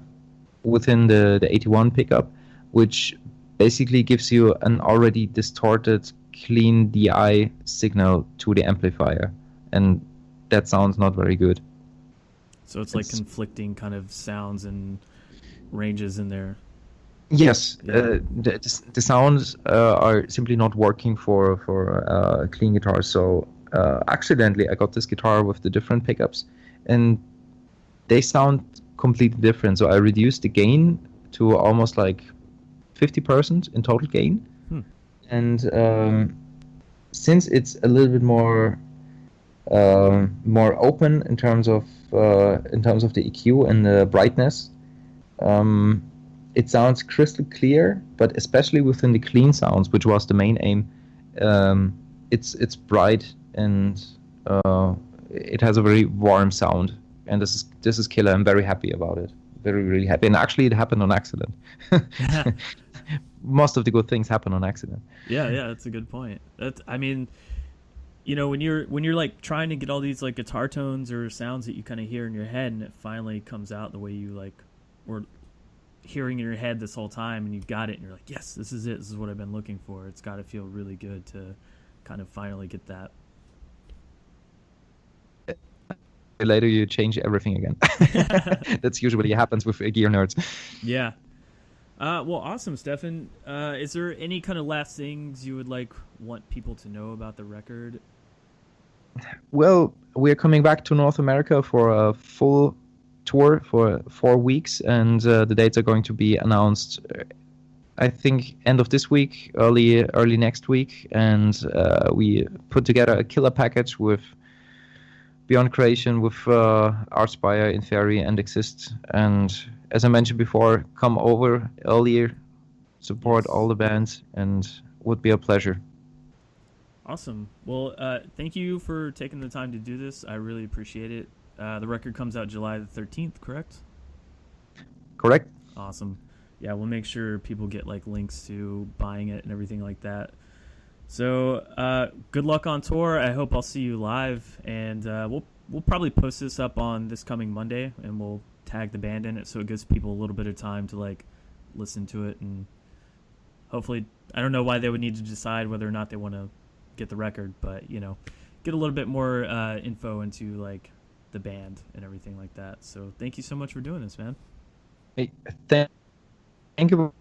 within the 81 pickup, which basically gives you an already distorted, clean DI signal to the amplifier. And that sounds not very good. So it's like conflicting kind of sounds and ranges in there. Yes, Yeah. the sounds are simply not working for clean guitars. So accidentally I got this guitar with the different pickups, and they sound completely different. So I reduced the gain to almost like 50% in total gain. And since it's a little bit more open in terms of the EQ and the brightness, it sounds crystal clear. But especially within the clean sounds, which was the main aim, it's bright, and it has a very warm sound, and this is killer. I'm very happy about it, really happy. And actually, it happened on accident. Most of the good things happen on accident. Yeah, that's a good point. I mean, you know, when you're like trying to get all these like guitar tones or sounds that you kind of hear in your head, and it finally comes out the way you like were hearing in your head this whole time, and you got it, and you're like, yes, this is it. This is what I've been looking for. It's got to feel really good to kind of finally get that. Later you change everything again. That's usually happens with gear nerds. Yeah. Well, awesome, Steffen. Is there any kind of last things you would want people to know about the record? Well, we're coming back to North America for a full tour for 4 weeks, and the dates are going to be announced, I think, end of this week, early next week. And we put together a killer package with Beyond Creation, with Arspire, In Theory, and Exist. And as I mentioned before, come over earlier, support all the bands, and would be a pleasure. Awesome. Well, thank you for taking the time to do this. I really appreciate it. The record comes out July the 13th, correct? Correct. Awesome. Yeah, we'll make sure people get links to buying it and everything like that. So, good luck on tour. I hope I'll see you live, and we'll probably post this up on this coming Monday, and we'll tag the band in it so it gives people a little bit of time to listen to it, and hopefully, I don't know why they would need to decide whether or not they want to get the record, but get a little bit more info into the band and everything like that. So thank you so much for doing this, man. Hey, thank you for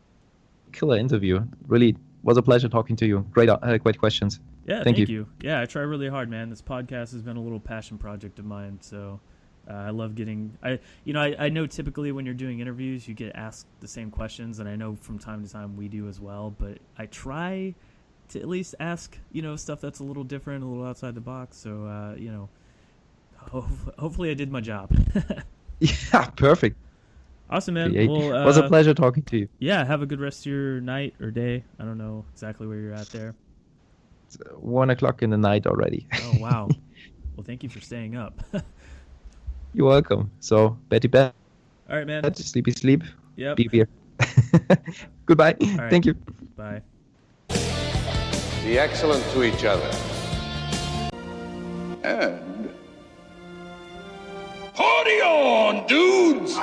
the killer interview. Really was a pleasure talking to you. Great questions. Yeah, thank you. Yeah, I try really hard, man. This podcast has been a little passion project of mine, so I love getting. I know typically when you're doing interviews, you get asked the same questions, and I know from time to time we do as well. But I try to at least ask, stuff that's a little different, a little outside the box. So, hopefully I did my job. Yeah, perfect. Awesome, man. Well, it was a pleasure talking to you. Yeah, have a good rest of your night or day. I don't know exactly where you're at there. It's 1 o'clock in the night already. Oh, wow. Well, thank you for staying up. You're welcome. So, Betty bed. All right, man. Sleepy sleep. Yep. Be here. Goodbye. Right. Thank you. Bye. Be excellent to each other. And party on, dudes!